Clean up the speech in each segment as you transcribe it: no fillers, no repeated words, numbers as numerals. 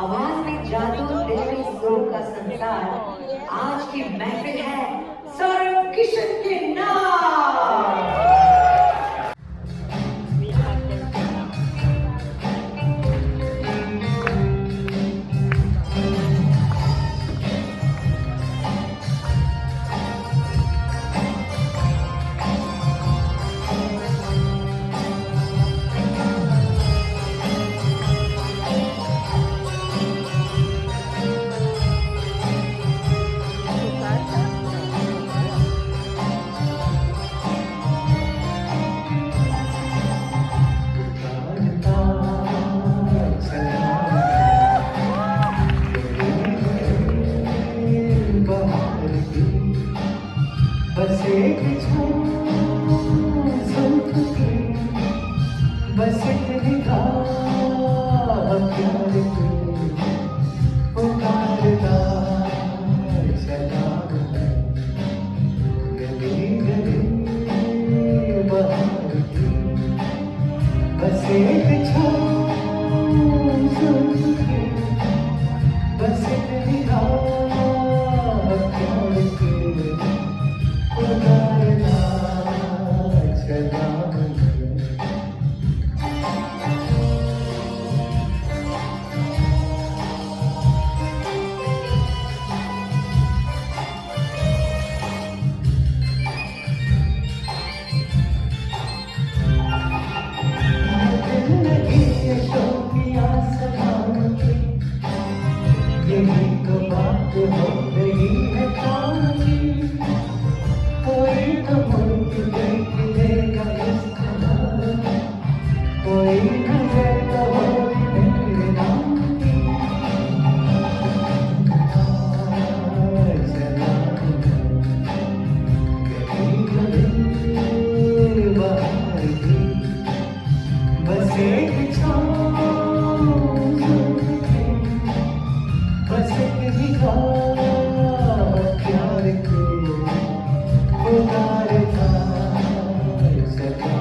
आवाज में जादू, दिल में सुर का संसार। आज की महफिल है सौरभ किशन के नाम। बस एक बस इतनी था प्यार की पुकारता चला गली गली बाहर की बस एक बस इतनी था प्यार की पुकारता चला यही तो बात हो रही है काम की कोई तो मुझे देख लेगा इस कदर कोई नजर तो होगी मेरे नाम की चला गली गली बाहर की बस एक बस इतनी प्यार के पुकारता सदा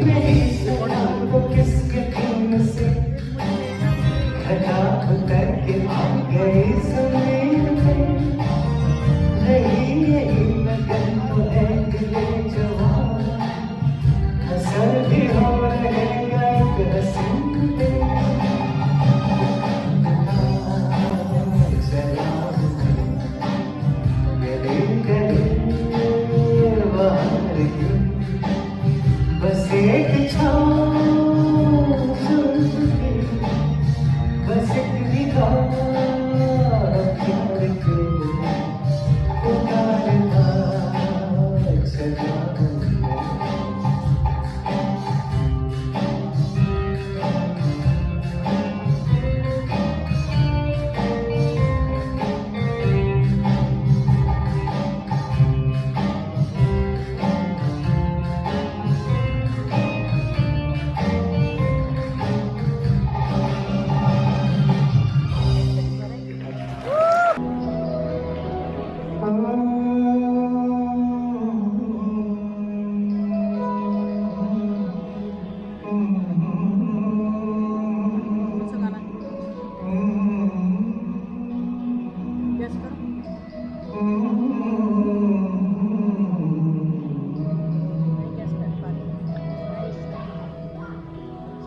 मेरी सदा को किसके खून से हटा उतर के आ गई जमीन पे यही लगन तो है दिले जवान असर भी हो रहेगा एक हसीन पे गली गली बाहर की बस एक बस इतनी प्यार के पुकारता चला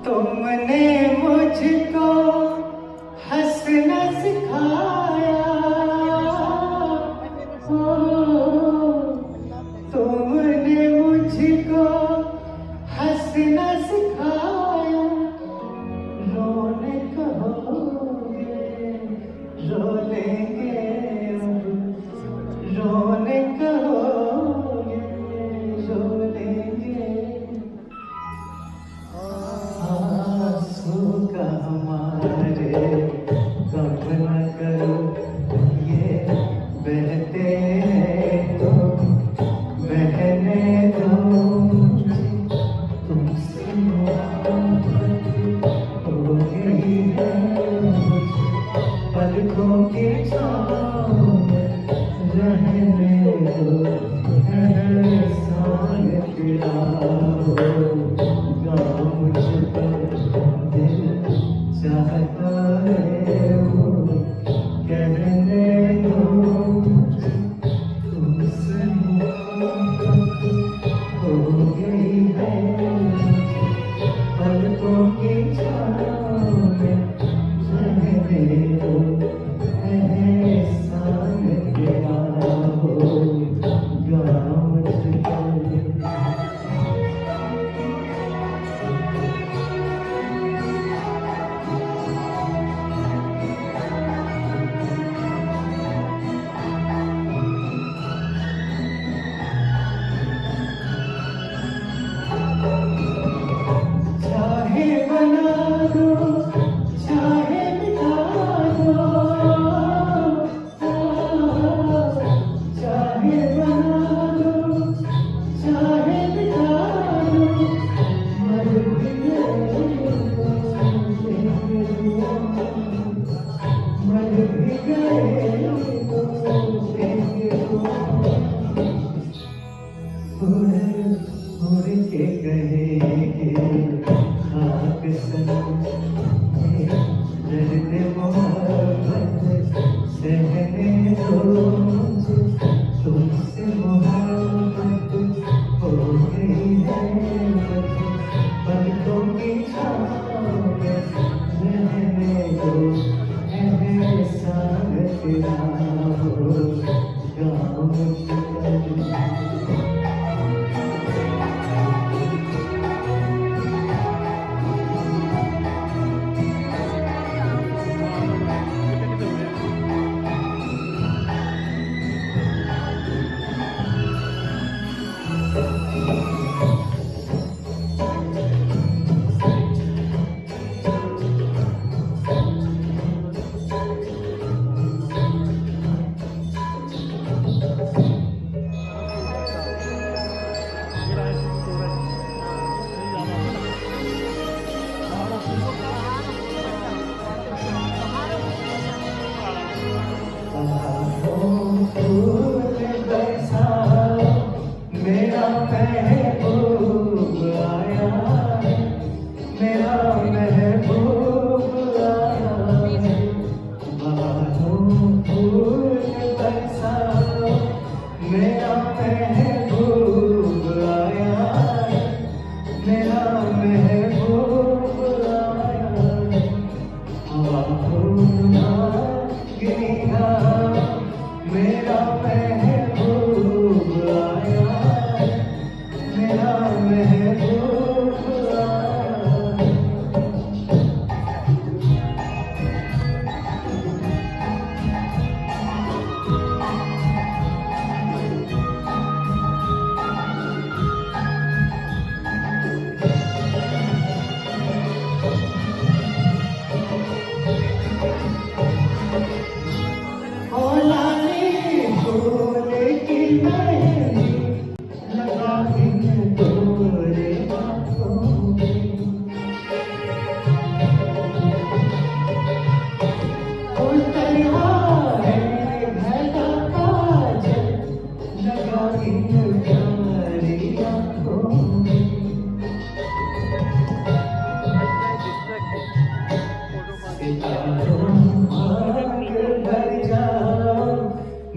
तुमने मुझको हंसना सिखाया तुमने मुझको हंसना सिखाया रोने कहोगे रो लेंगे रोने कहोगे रो लेंगे आंसू का हमारे कब पलकों की छाँव में रहने दो, एहसान तेरा होगा मुझको दिल चाहता है वो कहने दो तुमसे हो गई है पलकों की छाँव में रहने दो, एहसान तेरा होगा मुझको। चाहे बना दो, चाहे मिटा दो, चाहे बना दो, चाहे मिटा दो, मर भी गए मर भी गए उड़ के कहेंगे खाक सनम दर्द मोहब्बत सहने दो मुझे, तुमसे मोहब्बत हो गई है मुझे, पलकों की छाँव में रहने दो, एहसान तेरा होगा मुझको। मेरा महबूब आया, मेरा महबूब आया, बाहों फूल बरसा, मेरा महबूब आया, मेरा महबूब आया, बाहों गिरा, मेरा महबूब आया, मेरा महबूब आया।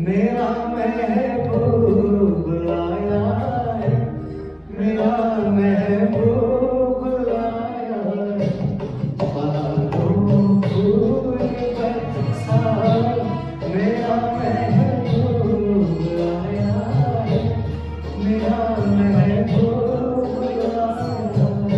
मेरा महबूब आया है, मेरा महबूब आया है, बाहों फूल बरसा, मेरा महबूब आया है, मेरा महबूब आया है।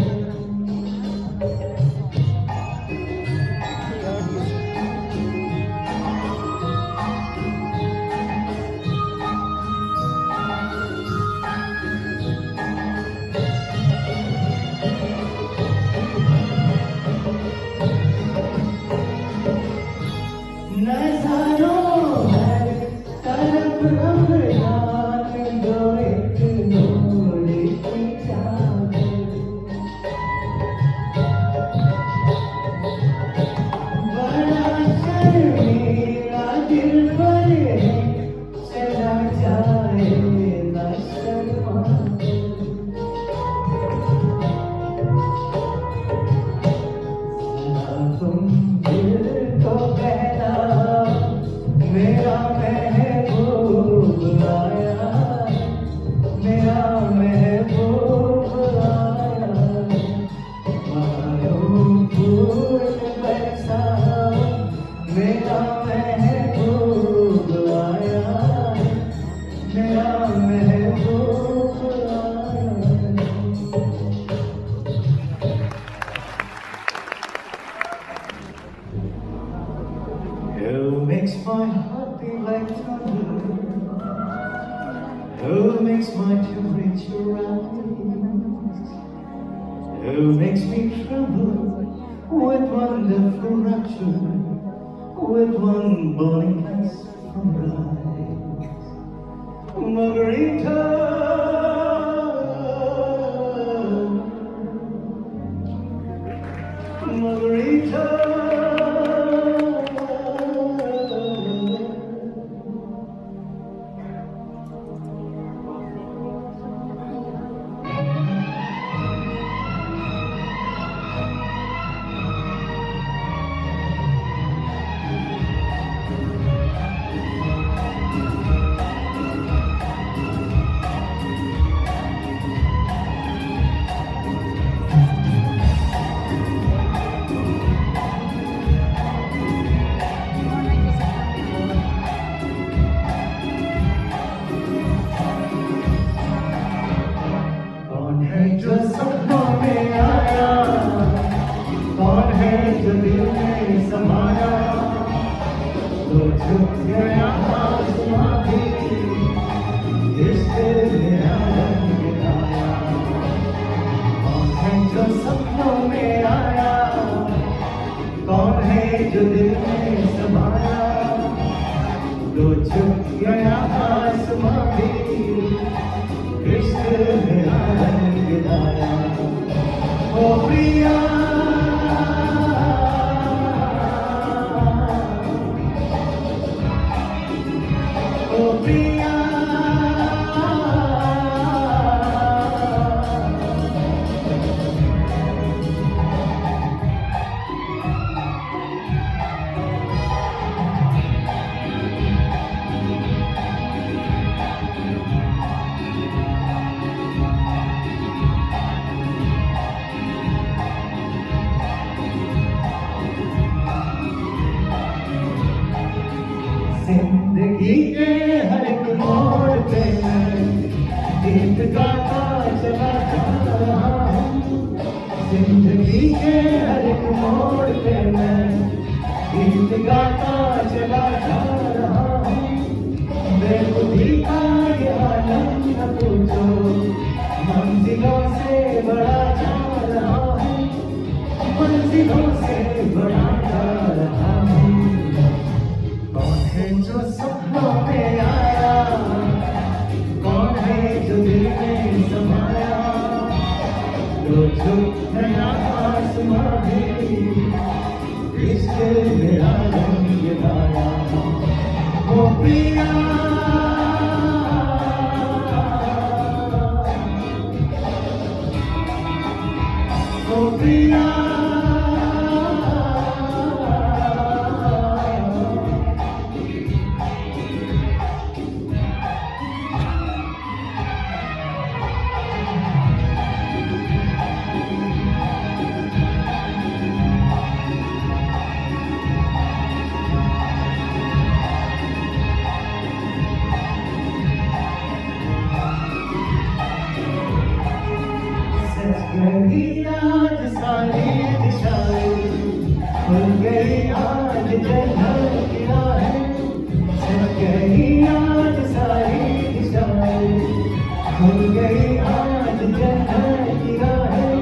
makes my heart beat like thunder? Who makes my temperature rise? Who makes me tremble with wonderful rapture, with one burning kiss from her eyes? Margarita, Margarita. जो सपनों में आया, कौन है जो दिल में समाया, तो झुक गया आसमां भी रिश्ते में रंग लाया। कौन है जो सपनों में आया, कौन है जो दिल में समाया, तो झुक गया आसमां भी रिश्ते में रंग लाया। ओ प्रिया, ओ प्रिया, जिंदगी के हर एक मोड़ पे मैं गीत गाता चला जा रहा हूँ। जिंदगी के हर एक मोड़ पे मैं गीत गाता चला जा रहा हूँ। बेखुदी का ये आलम न पूछो, मंजिलों से बड़ा जा रहा हूँ, मंजिलों से बड़ा जा रहा हूँ। कौन है जो सपनों में आया, कौन है जो दिल में समाया, जो झुक गया आसमां भी रिश्ते मेरा रंग लाया। ओ प्रिया, ओ प्रिया, गई आज सारी दिशाएं, खुल गई आज जन्नत की राहें। सज गई आज सारी दिशाएं, खुल गई आज जन्नत की राहें।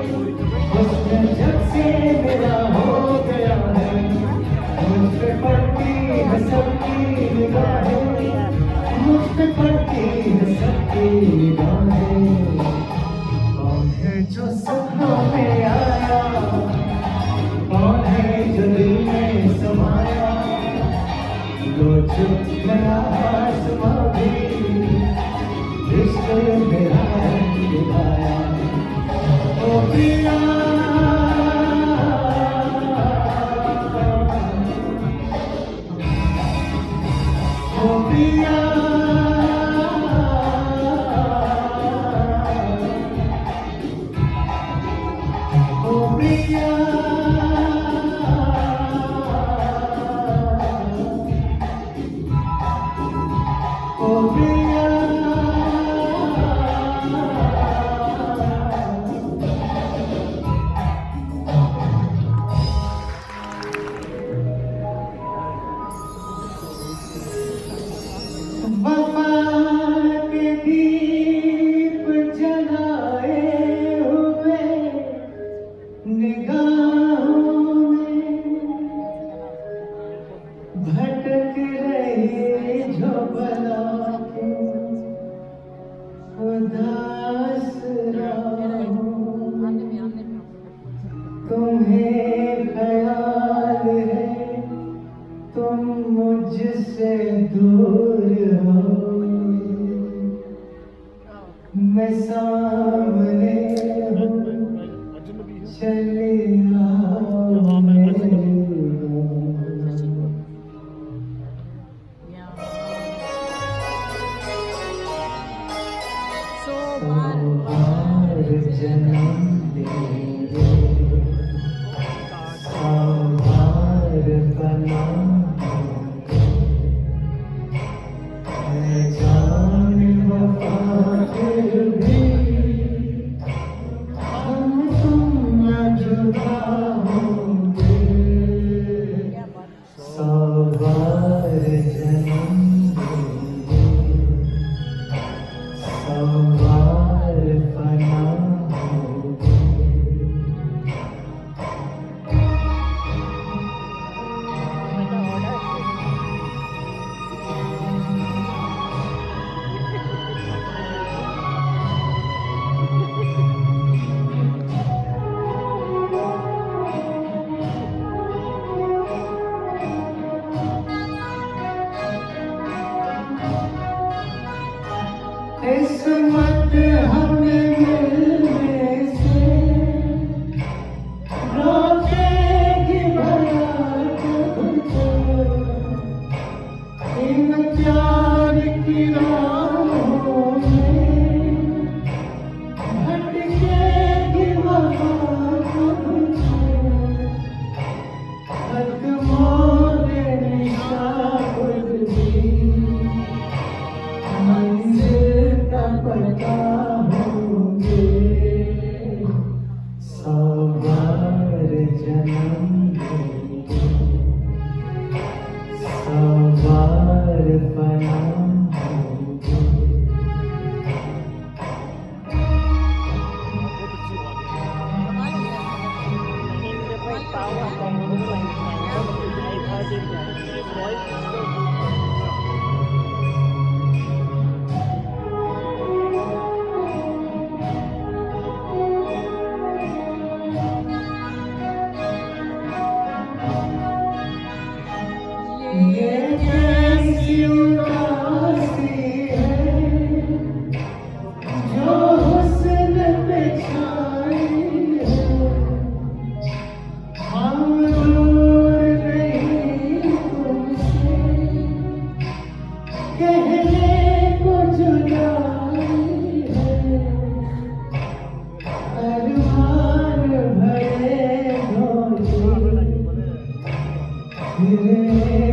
उसने जब से मेरा हो गया है, मुझ पे पड़ती है सबकी निगाहें, मुझ पे पड़ती है सबकी निगाहें। जो सपनों में आया, कौन है जो दिल में समाया, तो झुक गया आसमां भी रिश्ते मेरा रंग लाया। ओ प्रिया, ओ प्रिया, सवार फना ये कैसी उदासी है जो हुस्न पे छाई है हम दूर नहीं तुमसे कहने को जुदाई है अरमान भरे धोखे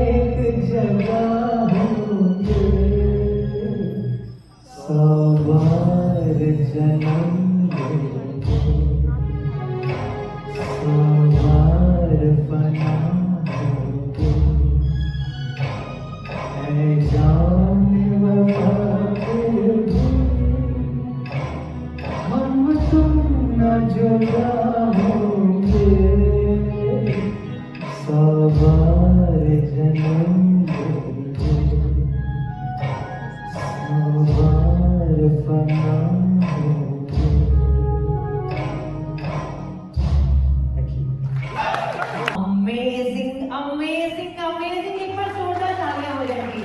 एक जगह होंगे सवार जन्म सवार फना होंगे ऐ जान वफा फिर भी हम तुम न जुदा होंगे सवार जन्म सवार फना अमेजिंग अमेजिंग अमेजिंग, एक बार जोरदार तालियां हो जाएंगी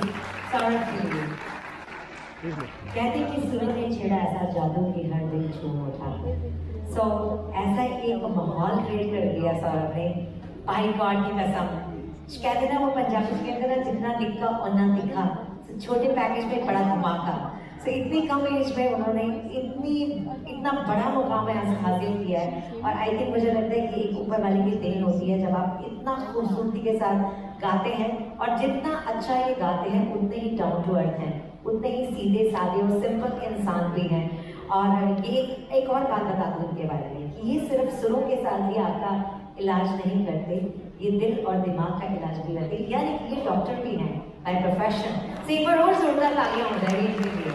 सौरभ के लिए। कहते कि सुर ने छेड़ा ऐसा जादू की हर दिल छूम उठा। सो ऐसा एक माहौल क्रिएट कर दिया सौरभ ने, भाई गॉड की कसम। कहते ना वो पंजाबी में कहते ना जितना दिखा उतना दिखा, छोटे पैकेज में बड़ा धमाका। सो इतनी कम एज में उन्होंने इतना बड़ा मुकाम हासिल किया है। और आई थिंक मुझे लगता है कि एक ऊपर वाले की देन होती है जब आप इतना खूबसूरती के साथ गाते हैं। और जितना अच्छा ये गाते हैं उतने ही डाउन टू अर्थ हैं, उतने ही सीधे साधे और सिंपल इंसान भी हैं। और ये एक और बात बता दूँ इनके बारे में कि ये सिर्फ सुरों के साथ ही आपका इलाज नहीं करते, ये दिल और दिमाग का इलाज भी करते, यानी कि ये डॉक्टर भी हैं बाय प्रोफेशन। तो एक बार और जोरदार तालियां हो जाएगी इनके लिए।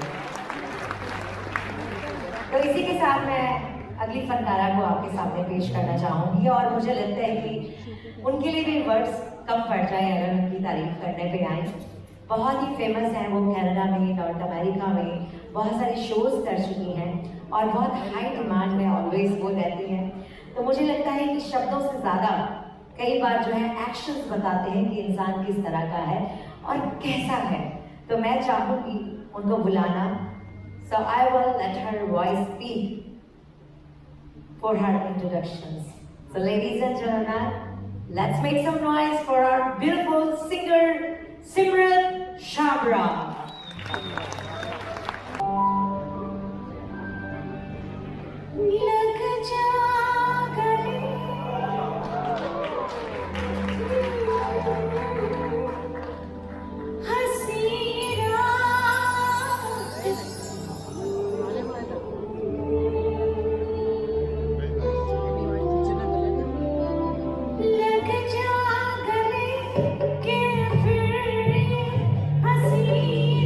तो इसी के साथ मैं अगली फनकारा को आपके सामने पेश करना चाहूंगी। और मुझे लगता है कि उनके लिए भी वर्ड्स कम पड़ जाए अगर उनकी तारीफ करने पे आए। बहुत ही फेमस हैं वो, कनाडा में, नॉर्थ अमेरिका में बहुत सारे शोज कर चुकी हैं और बहुत हाई डिमांड में ऑलवेज वो रहती हैं। तो मुझे लगता है कि शब्दों से ज़्यादा कई बार जो है एक्शंस बताते हैं कि इंसान किस तरह का है और कैसा है। तो मैं चाहूँगी उनको बुलाना। So I will let her voice speak for her introductions. So ladies and gentlemen, let's make some noise for our beautiful singer Simran Shabra. लग जा गले हंसी लग जा गले के फिर हंसी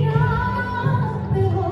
रात हो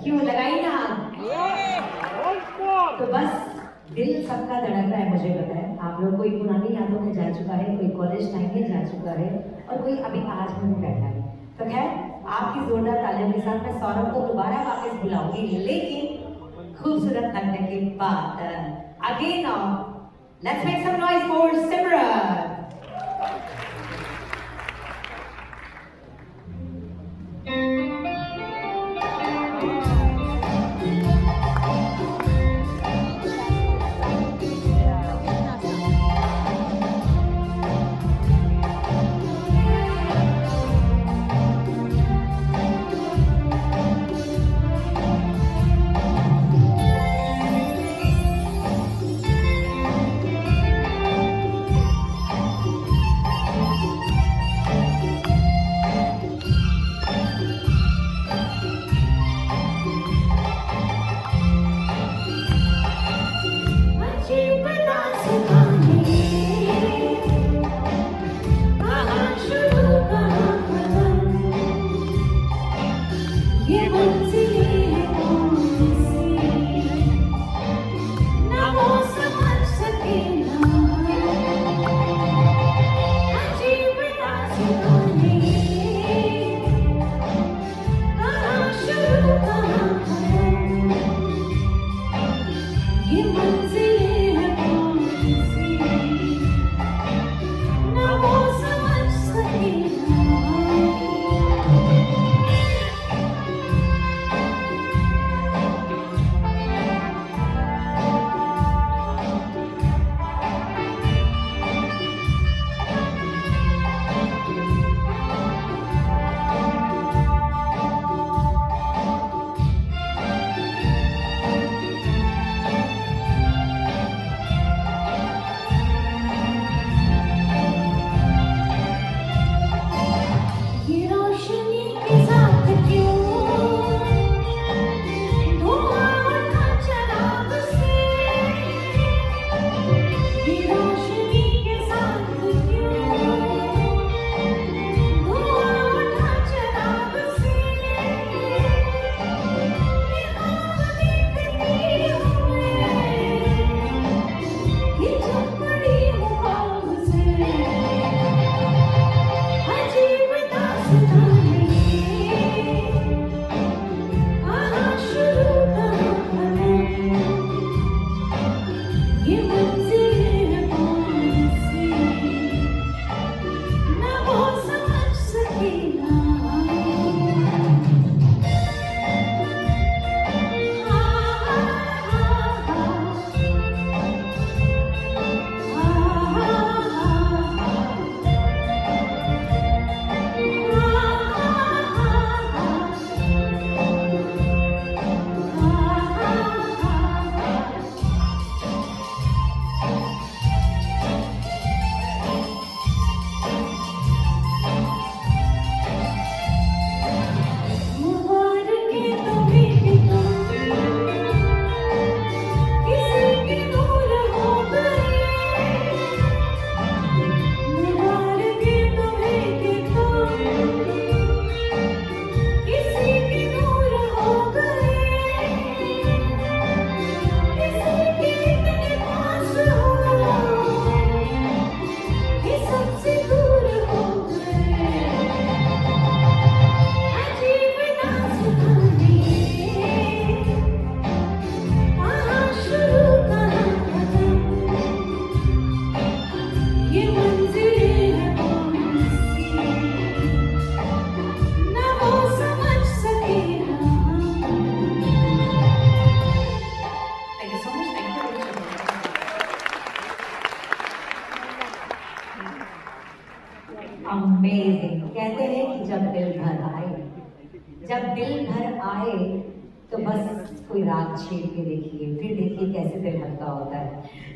क्यों लगाई ना तो बस दिल सबका धड़क रहा है। मुझे पता है आप लोग कोई पुरानी यादों में जा चुका है, कोई कॉलेज टाइम में जा चुका है और कोई अभी आज में बैठा है। तो खैर आपकी जोरदार तालियों के साथ मैं सौरभ को दोबारा वापस बुलाऊंगी, लेकिन खूबसूरत लगने के बाद again now let's make some noise for Simran. Amazing. कहते हैं कि जब दिल भर आए तो बस कोई राग छेड़ के देखिए, फिर देखिए कैसे दिल हल्का होता है।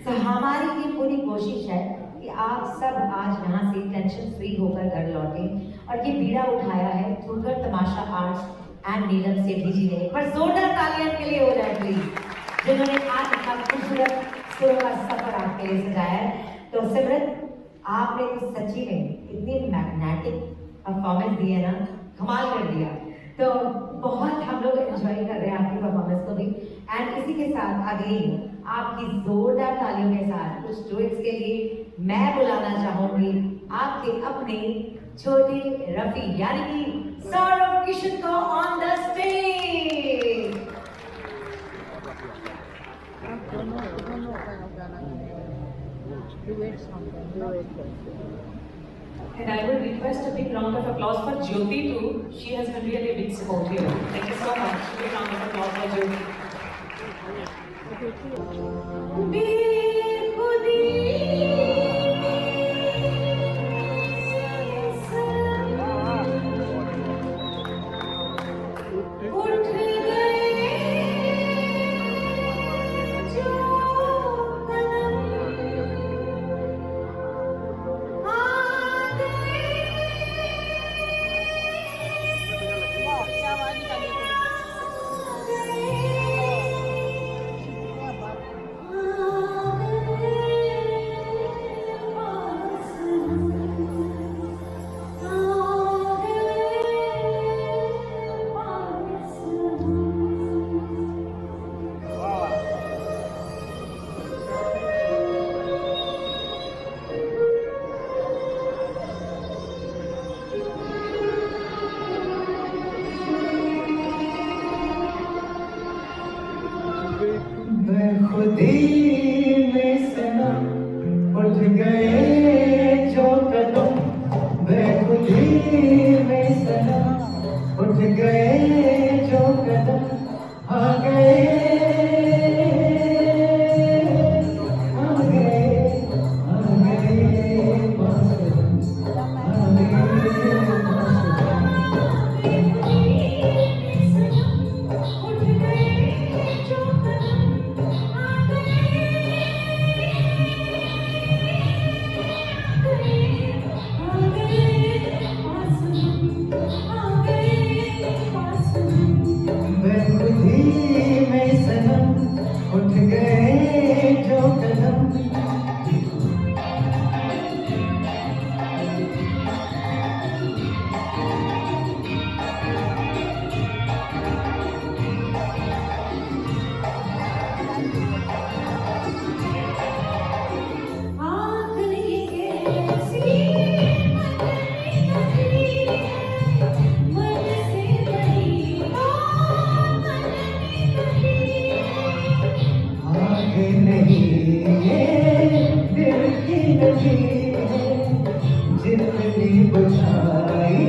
तो हमारी ये पूरी कोशिश है कि आप सब आज यहाँ से टेंशन फ्री होकर घर लौटे, और ये बीड़ा उठाया है थुरकर तमाशा आर्ट्स एंड नीलम सेठी जी ने। पर जोरदार तालियां के लिए हो जाए प्लीज, जिन्होंने आज इतना खूबसूरत सुरों का सफर आपके लिए सजाया है। तो सिमरन, आपने तो सच्ची में इतनी मैग्नेटिक परफॉर्मेंस दी है ना, कमाल कर दिया। तो बहुत हम लोग एंजॉय कर रहे हैं आपकी परफॉर्मेंस को भी। एंड इसी के साथ आगे आपकी जोरदार तालियों के साथ कुछ डुएट्स के लिए मैं बुलाना चाहूंगी आपके अपने छोटे रफी यानी कि सौरभ किशन को on the stage. And I would request a big round of applause for Jyoti too. She has been really a big support here. Thank you so much. Big round of applause for Jyoti. खुदी में सनम उठ गए जो कदम, बेखुदी में सनम उठ गए जो कदम, आ गए जितनी बुझाई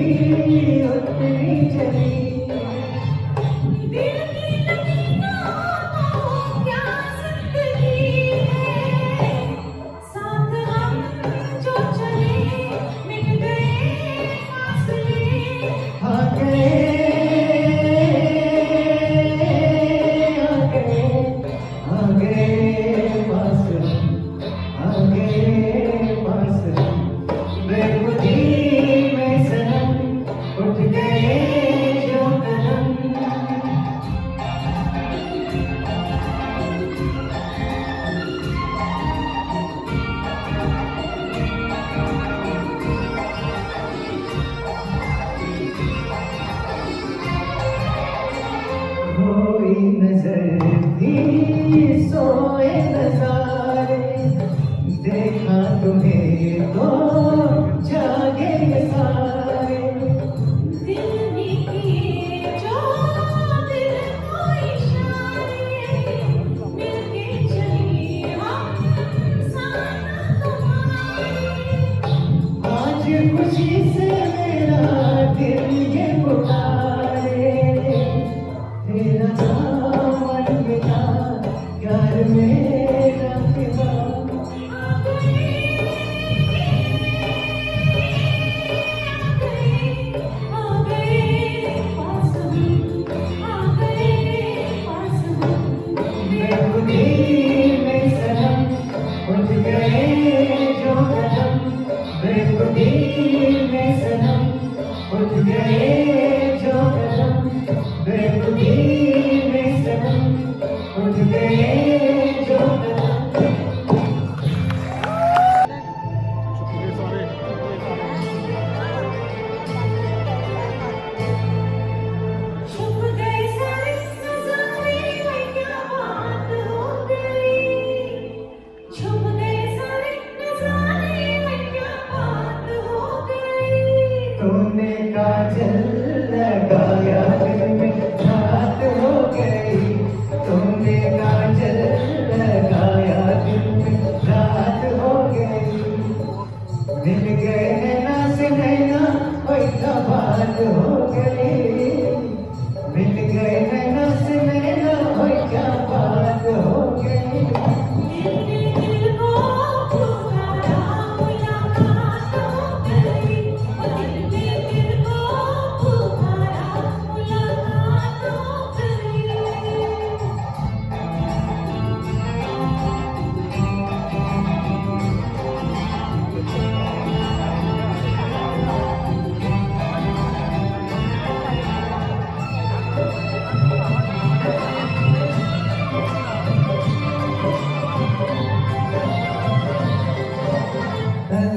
उतनी चली, दिल की लकीरों को क्या जिंदगी है, साथ हम जो चले मिट गए फासले, आ गए नजर थी सोए नजारे, देखा तुम्हें तो जागे सारे, दिल भी किए जो दिल को इशारे, मिलके चलिए हम साथ तुम्हारे, आज खुशी से मेरा दिल ये पुकारे, तेरा दामन मिला प्यार मेरा फिदा, आ गए काजल लगाया दिल में रात हो गई, तुमने काजल लगाया दिल में रात हो गई। मिल गए नैना से नैना कोई बात हो गई, मिल गए नैना से नैना कोई क्या बात हो गई।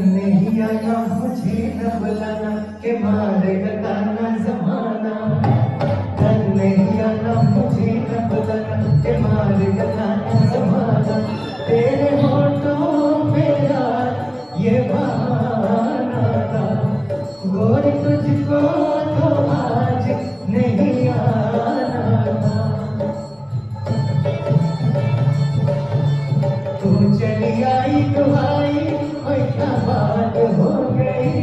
नहीं आया मुझे न बुलाना के मारेगा ताना जमाना, नहीं आया मुझे न बुलाना के मारेगा ताना जमाना। तेरे होठों पे यार ये बहाना था, गोरी तुझको तो आज नहीं आना था। तू चली आई तो आई क्या बात हो गई,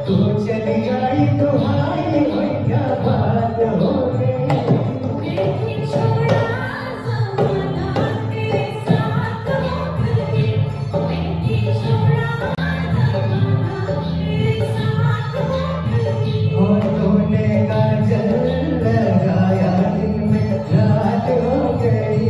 तू चली आई तो आई क्या बात हो गई। तूने काजल लगाया दिल में रात हो गई।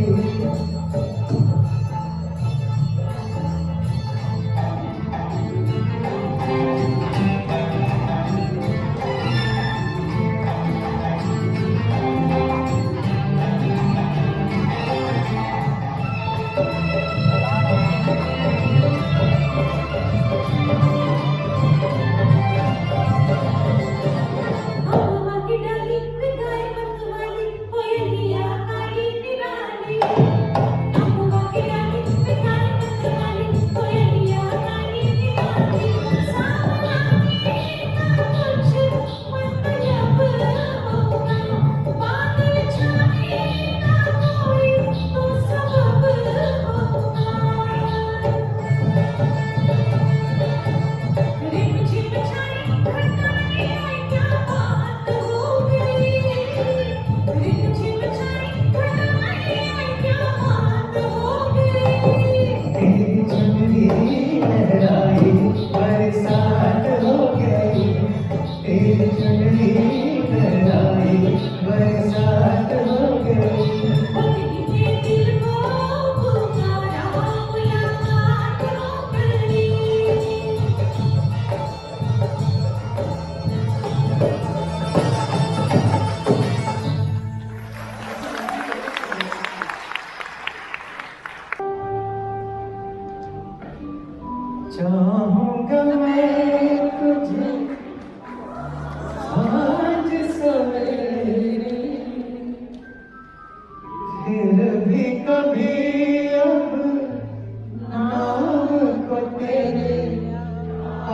चाहूंगा मैं तुझे आज सवेरे, फिर भी कभी अब नाम को तेरे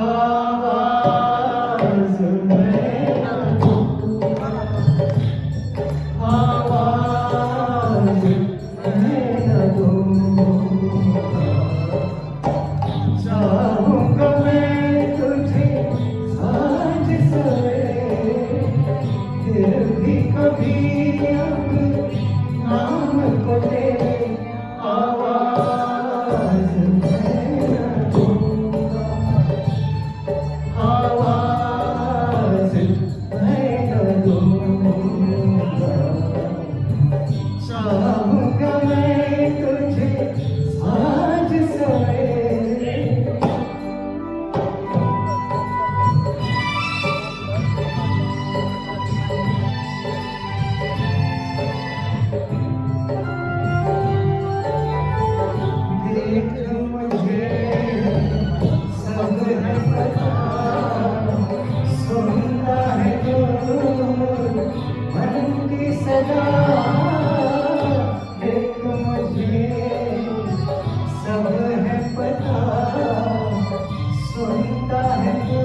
आवाज में न दूंगा, आवाज में न दूंगा। चाहूंगा मैं तुझे आज सवेरे, फिर भी कभी अब नाम को तेरे आवाज में न दूंगा, आवाज में न दूंगा। चाहूंगा मैं तुझे आज सवेरे। देख मुझे सब है पता, सुनता है जो मन की सदा। देख मुझे सब है पता, सुनता है जो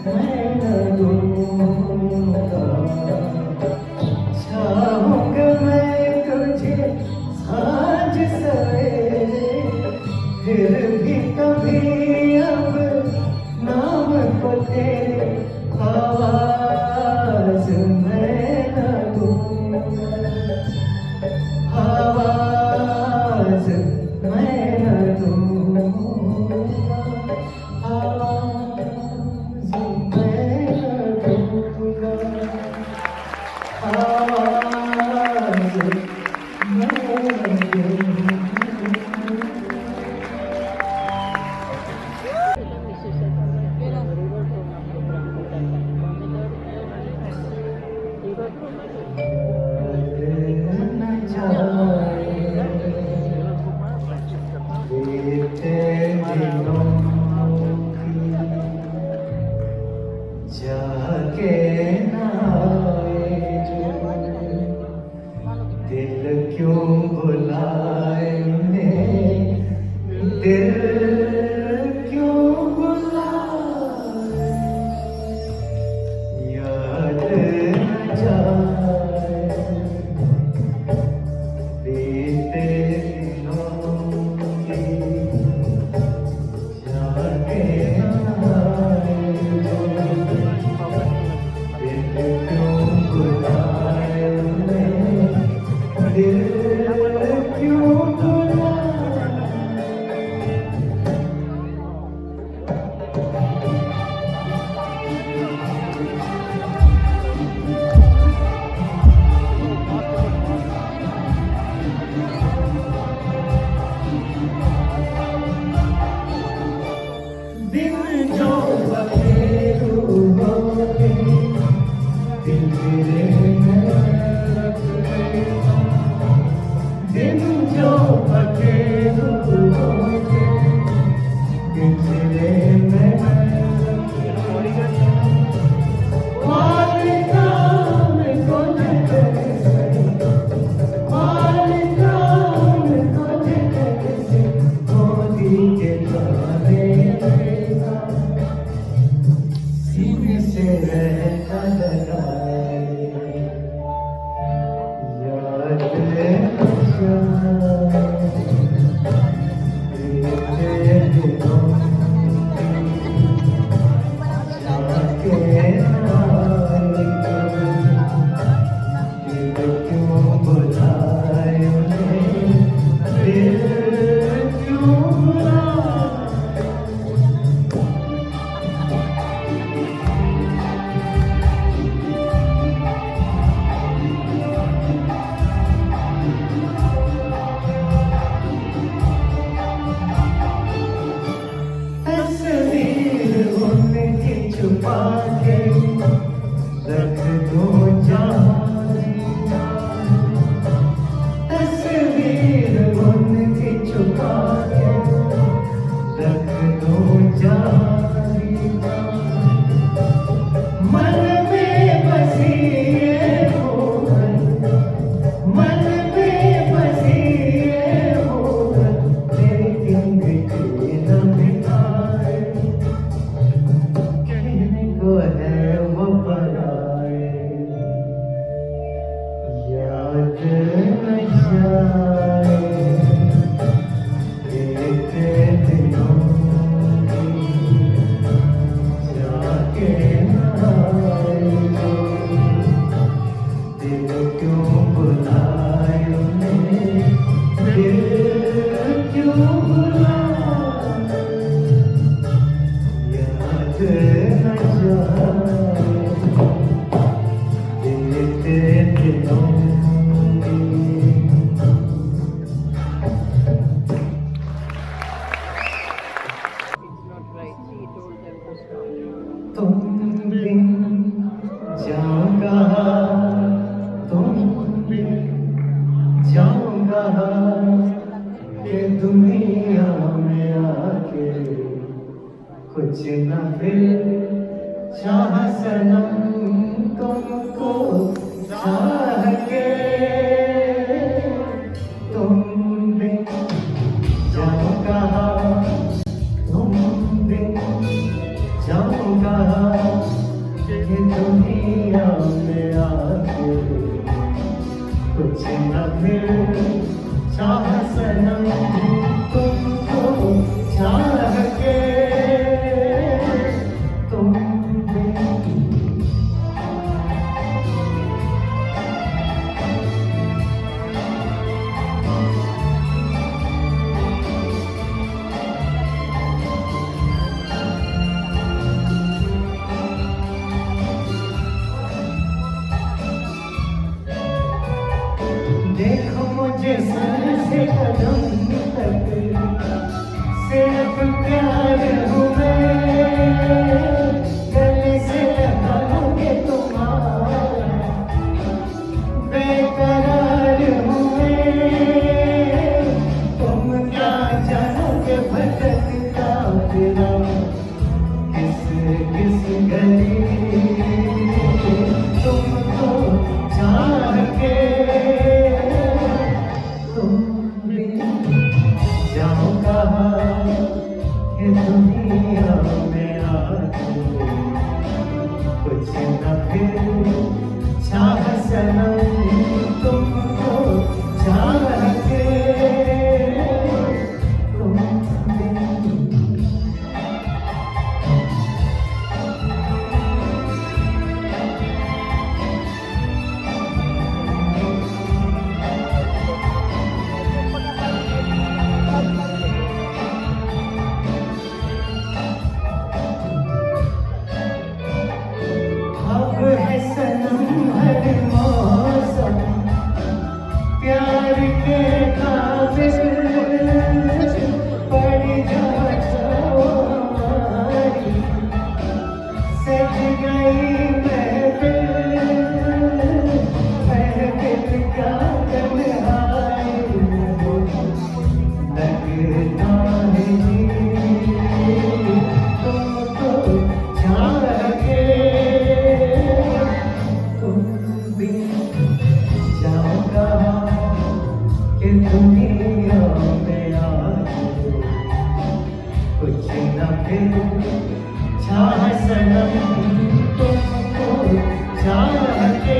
मैं न दूंगा। चाहूंगा मैं तुझे साँझ सवेरे, फिर भी कभी अब नाम को तेरे आवाज मैं न दूंगा। आवाज मैं न दूंगा। आवाज मैं न दूंगा। आवाज मैं न दूंगा। जाके नाए जो दिल क्यों बुलाए उन्हें, दिल क्यों बुलाए, याद न जाए बीते दिनों की। जाके नाए जो दिल क्यों बुलाए उन्हें, दिल क्यों बुलाए। दिन जो बखेरू होते, दिल तेरे में रख लेता। दिन जो बखेरू होते, दिल तेरे में रख लेता। मालिका में कोने कैसे, मालिका में कोने कैसे, मोदी के गाने सीने से रहता लगाए, याद न जाए बीते दिनों की। जाके नाए दिल क्यों बुलाए उन्हें, दिल क्यों बुलाए। तस्वीर उनकी छुपा के रख दो जाने। तस्वीर उनकी छुपा के रख दो जाने। मन में बसी ये मोहन, मन में बसी ये मोहन, लेकिन दिखे न मिटाए। कहने को है वो पराए, याद न जाए बीते दिनों की। जाके नाए जो दिल क्यों बुलाए उन्हें, दिल क्यों बुलाए, याद न जाए बीते दिनों की। तुम बिन जाऊंगा, तुम बिन जाऊंगा, के दुनिया में आके कुछ न फिर चाह सनम तुमको चाह के। तुम बिन जाऊंगा, तुम बिन जाऊंगा, दुनिया में आके कुछ न फिर चाह सनम तुमको चाह के तुम देखो मुझे सर से कदम तक सिर्फ प्यार हूँ मैं गले से लगाओगे तुम्हारा बेकरार हूँ मैं तुम क्या जानोगे भटकता फिरा किस किस गली तुमको चाह के दुनिया में आके कुछ न फिर चाह सनम तुमको चाह के तुम है सनम हर मौसम प्यार के काबिल पड़ जाओ हमारी सज गई महफिल का तन्हाई लगता है जी तुमको चाह के दुनिया में आके कुछ न फिर चाह सनम तुमको चाह के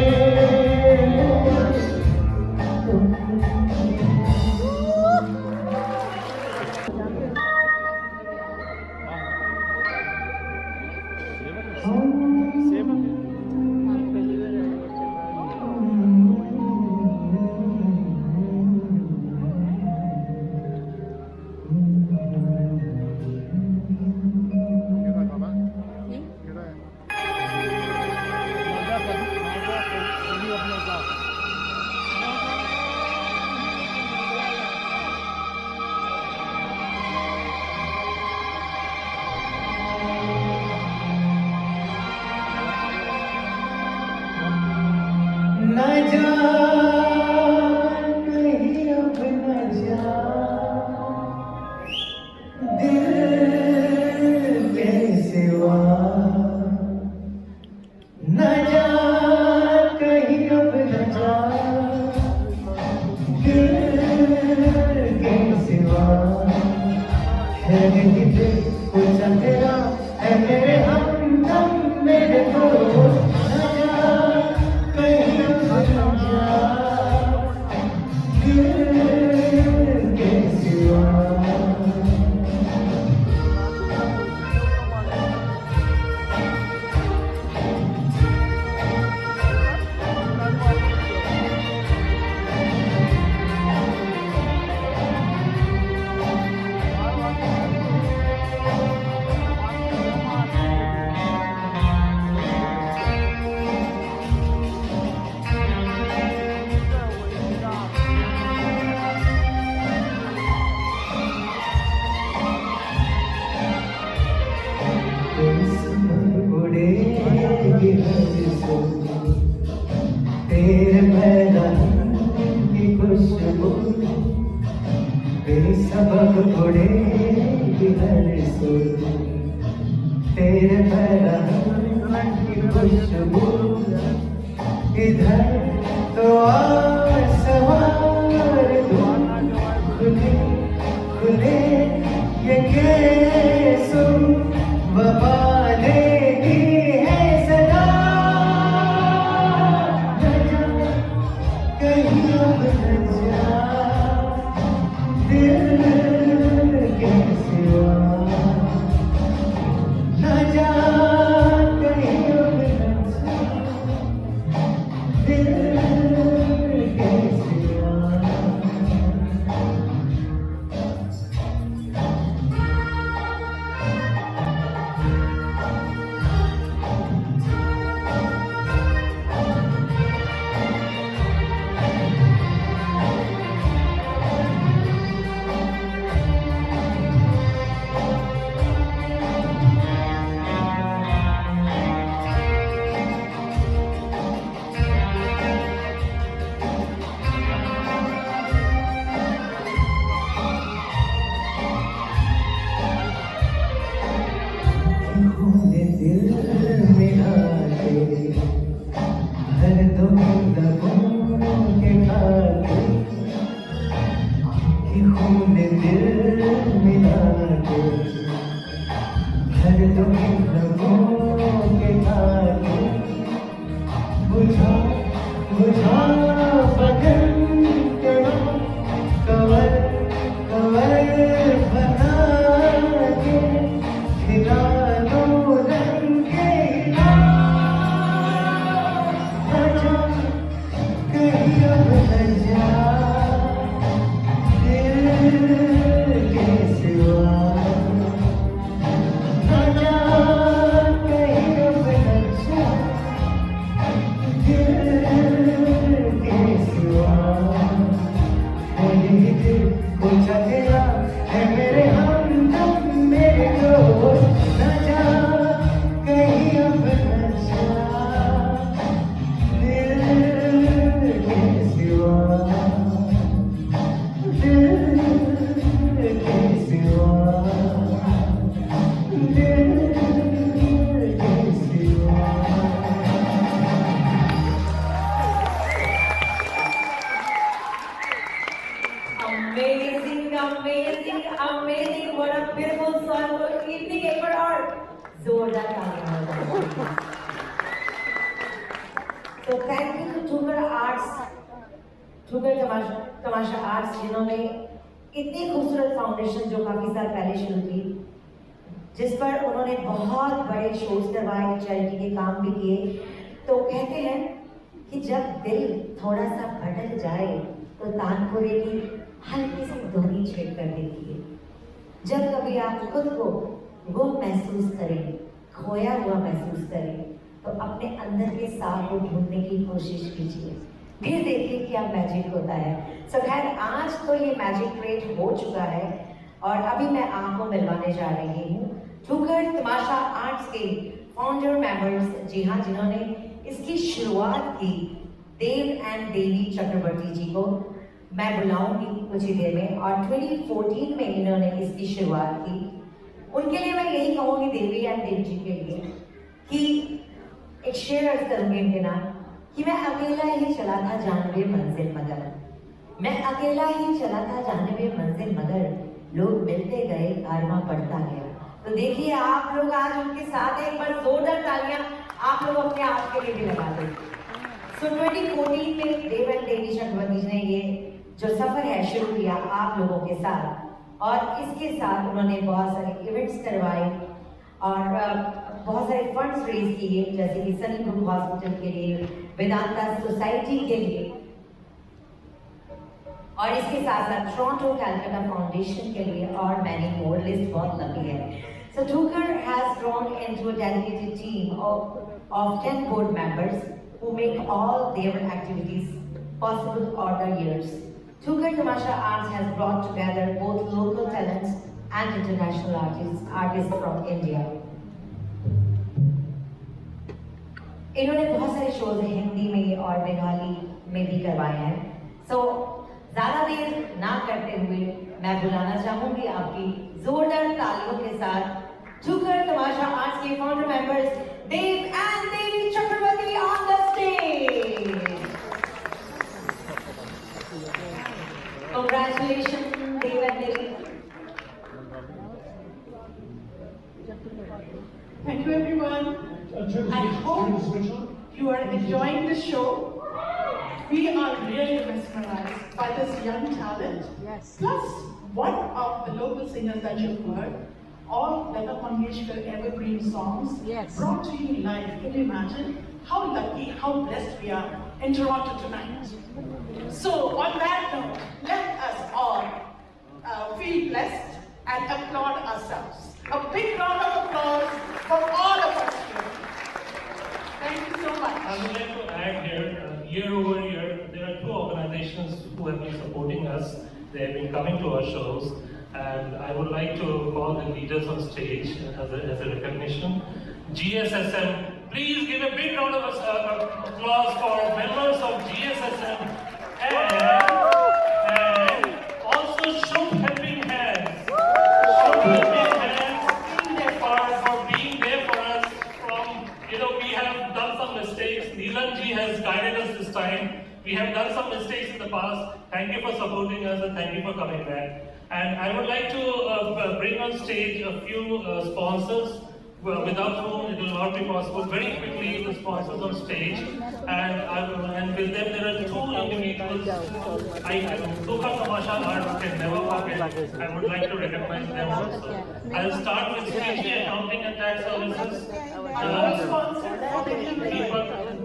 न जा कहीं अब न जा दिल के सिवा न जा कहीं अब न जा दिल के सिवा है नहीं दिल कुछ तेरा है मेरे हमदम मेरे दोस्त तेरे मैदान की खुशबू बेसबब उड़ेगी हर सुर तेरे मैदान की खुशबू इधर तो सवार खुले खुले ये कैसुम वफा देगी है सदा तो थैंक यू टू ठुकर आर्ट्स, ठुकर तमाशा आर्ट्स, जिन्होंने इतनी खूबसूरत फाउंडेशन जो काफी साल पहले शुरू की, जिस पर उन्होंने बहुत बड़े शोज करवाए, चैरिटी के काम भी किए। तो कहते हैं कि जब दिल थोड़ा सा भटक जाए तो तानपुरे की हल्की सी धुनी छेड़ कर देती है। जब कभी आप खुद को वो महसूस करें, खोया हुआ महसूस करें, तो अपने अंदर के साथ को ढूंढने की कोशिश कीजिए, फिर देखिए क्या मैजिक होता है। सो खैर, आज तो ये मैजिक क्रिएट हो चुका है और अभी मैं आपको मिलवाने जा रही हूँ ठुकर तमाशा आर्ट्स के फाउंडर मेंबर्स, जी हाँ, जिन्होंने इसकी शुरुआत की, देव एंड देवी चक्रवर्ती जी को मैं बुलाऊंगी कुछ ही देर में। और 2014 में इन्होंने इसकी शुरुआत की। उनके लिए मैं यही कहूँगी, देवी एंड देव जी के लिए, कि एक शेर अर्ज करूंगी इनके नाम, कि मैं अकेला ही चला था जानवे मंजिल मगर, मैं अकेला ही चला था जानवे मंजिल मगर, लोग मिलते गए कारवां बढ़ता गया। तो देखिए आप लोग आज उनके साथ हैं, एक बार जोरदार तालियां आप लोग अपने आप के लिए भी लगा दें। सो 2014 में देव एंड देवी चक्रवर्ती ने ये जो सफर है शुरू किया आप लोगों के साथ, और इसके साथ उन्होंने बहुत सारे इवेंट्स करवाए और बहुत सारे फंड्स रेज किए, जैसे कि सनी ग्रुप हॉस्पिटल के लिए, वेदांता सोसाइटी के लिए, और इसके साथ साथ टोरंटो कैलकाटा फाउंडेशन के लिए, और मैनी मोर। लिस्ट बहुत लंबी है। So Thukur has grown into a dedicated team of 10 board members who make all their activities possible over the years. Thukur Tamasha Arts has brought together both local talents and international artists from India. इन्होंने बहुत सारे shows Hindi में और बंगाली में भी करवाए हैं। So ज्यादा देर ना करते हुए मैं बुलाना चाहूंगी आपकी जोरदार तालियों के साथ ठुकर तमाशा आर्ट्स के founder members Dev and Devi Chakraborty on the stage. Congratulations, Dev and Devi. Thank you everyone. I hope you are enjoying the show. We are really mesmerized by this young talent. Yes. Plus, one of the local singers that you've heard, all Lata Mangeshkar evergreen songs, yes, brought to you live. Can you imagine how lucky, how blessed we are in Toronto tonight? So, on that note, let us all feel blessed and applaud ourselves. A big round of applause for all of us here. Thank you so much. I would like to add here, year over year, there are two organizations who have been supporting us. They have been coming to our shows, and I would like to call the leaders on stage as a recognition. GSSM, please give a big round of applause for members of GSSM, and also Shubh Helping Hands. Shubh Helping Hands for being there for us from, we have done some mistakes. Neelam ji has guided us this time. We have done some mistakes in the past. Thank you for supporting us and thank you for coming back. And I would like to bring on stage a few sponsors without whom it will not be possible. Very quickly, the sponsors on stage. And with them there are two individuals Thukur Tamasha Arts can never forget. I would like to recognize them also. I'll start with CG Accounting and Tax Services.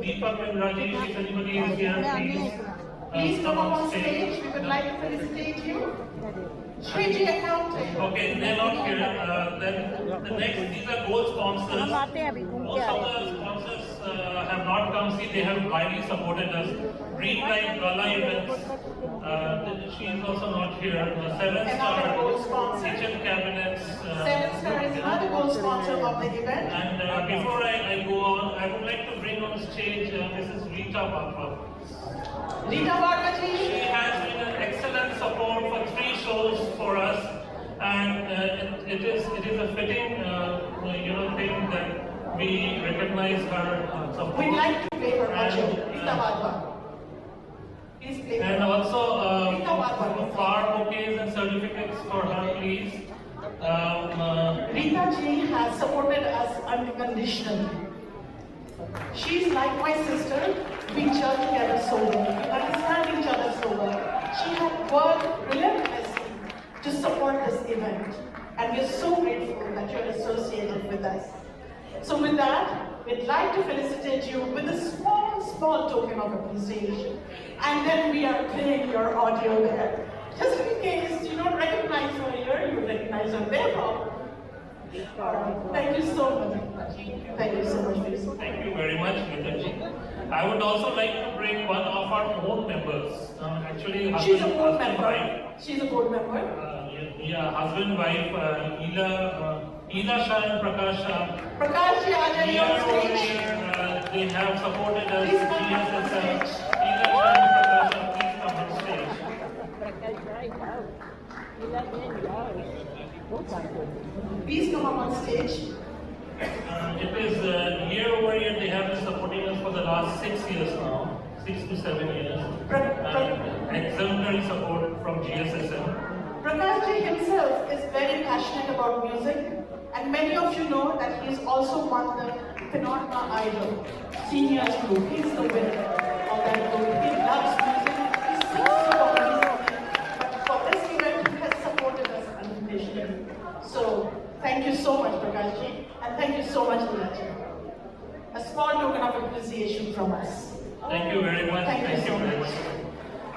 Deepak and Rajesh, if anybody is here, please. Please come up on stage. We would like to felicitate you. Shriji Accounting. Okay, they're not here. Then the next, these are gold sponsors. Most of the sponsors have not come. See, they have widely supported us. Dream Life Gala Events. She is also not here. Seven Star Kitchen Cabinets. Seven Star is another gold sponsor of the event. And before I go on, I would like to bring on stage Mrs. Rita Batra. Rita Batra. She has been an excellent support for 3 shows for us, and it is a fitting thing that we recognize her support. We'd like to play her Rita Batra. Please play. And also flower bouquets and certificates for her, please. Rita ji has supported us unconditionally. She's like my sister. We gel together so well. We understand each other so well. She had worked relentlessly to support this event. And we're so grateful that you're associated with us. So with that, we'd like to felicitate you with a small token of appreciation. And then we are playing your audio there. Just in case you don't recognize her here, you recognize her there probably. Thank you so much. Thank you so much for your support. Thank you very much, Mitaji. I would also like to bring one of our board members. Actually, She's a board husband, member. wife. She's a board member. Husband, wife, Ila Shah and Prakash Shah. Prakash ji, aa jaiye Here on over stage. here, they have supported us. Please come up on GSSM. stage. Ila Shah and Prakash Shah, please come on stage. Please come up on stage. It is year over year they have been supporting us for the last 6 years now, 6 to 7 years. Exemplary support from GSSM. Prakash ji himself is very passionate about music, and many of you know that he's also won the Phenomena Idol Seniors Group. He's the winner of that group. He loves music. He sings so amazingly. But for this event, he has supported us unconditionally. So thank you so much, Prakash ji, and thank you so much, Nilanji. A small token of appreciation from us. Thank you very much. Thank you so very much.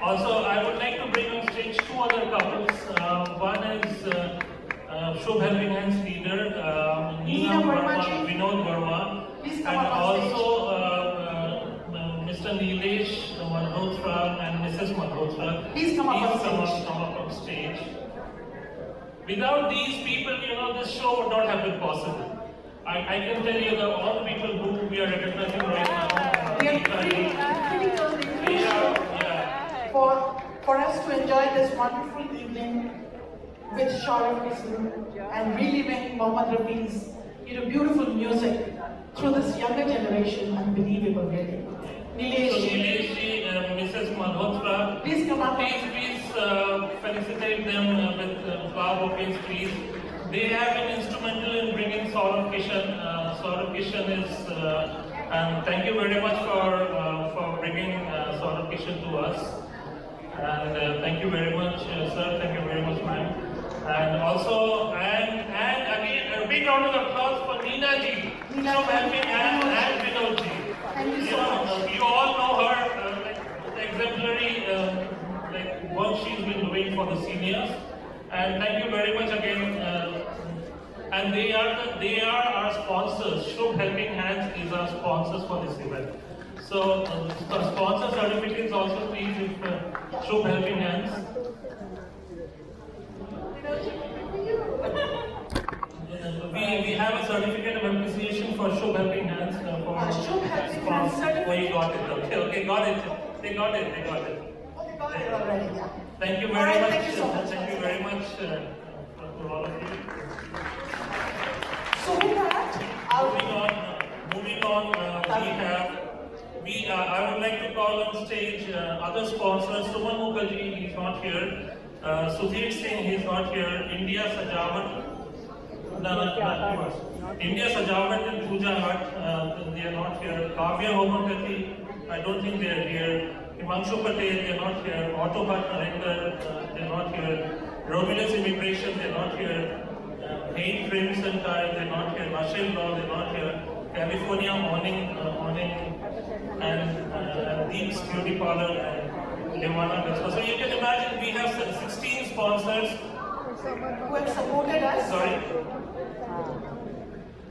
Also, I would like to bring on stage two other couples. One is Shubh Helping Hands leader, Neena Verma Verma, ji. Vinod Verma, Please and come up on stage. also Mr. Nilesh Malhotra and Mrs. Malhotra. Please come up on stage. Come up on stage. Without these people, this show would not have been possible. I can tell you that all the people who we are recognizing right now, We are critical they are, yeah. for us to enjoy this wonderful evening with Shaurya Krishnan and reliving Mohammad Rafi's beautiful music through this younger generation, unbelievable really. Nilesh So ji, Nilesh ji, Mrs. Malhotra, please come up. please felicitate them with flower bouquets, please. They have been instrumental in bringing Saurabh Kishan. Saurabh Kishan is, and thank you very much for bringing Saurabh Kishan to us. And thank you very much, sir. Thank you very much, ma'am. And also, and again, a big round of applause for Neena ji, Neena from ji. Helping Hands and Vinod ji. Thank you so much. You all know her, the exemplary work she's been doing for the seniors. And thank you very much again. And they are our sponsors. Shubh Helping Hands is our sponsors for this event. So the sponsor certificates also please if Shubh Helping Hands. We have a certificate of appreciation for Shubh Helping Hands for Shubh Helping Hands certificate. Oh, you got it. Okay, got it. They got it. Okay, got it already, yeah. Thank you All very right, much. thank you so much. Thank you very much for all of you. So with that, Moving on, I would like to call on stage other sponsors. Suman Mukherjee, he's not here. Sudhir Singh, he's not here. India Sajawat. India Sajawat and Pooja Hut, they are not here. Kavya Homakati, I don't think they are here. Himanshu Patel, they are not here. Auto Hut Narendra, they are not here. Romulus Immigration, they are not here. Hain Frames and Tire, they are not here. Russian Law, they are not here. California Morning and Deep's Beauty Parlor and Levana Gaspa. So you can imagine we have 16 sponsors. who have supported us. Sorry.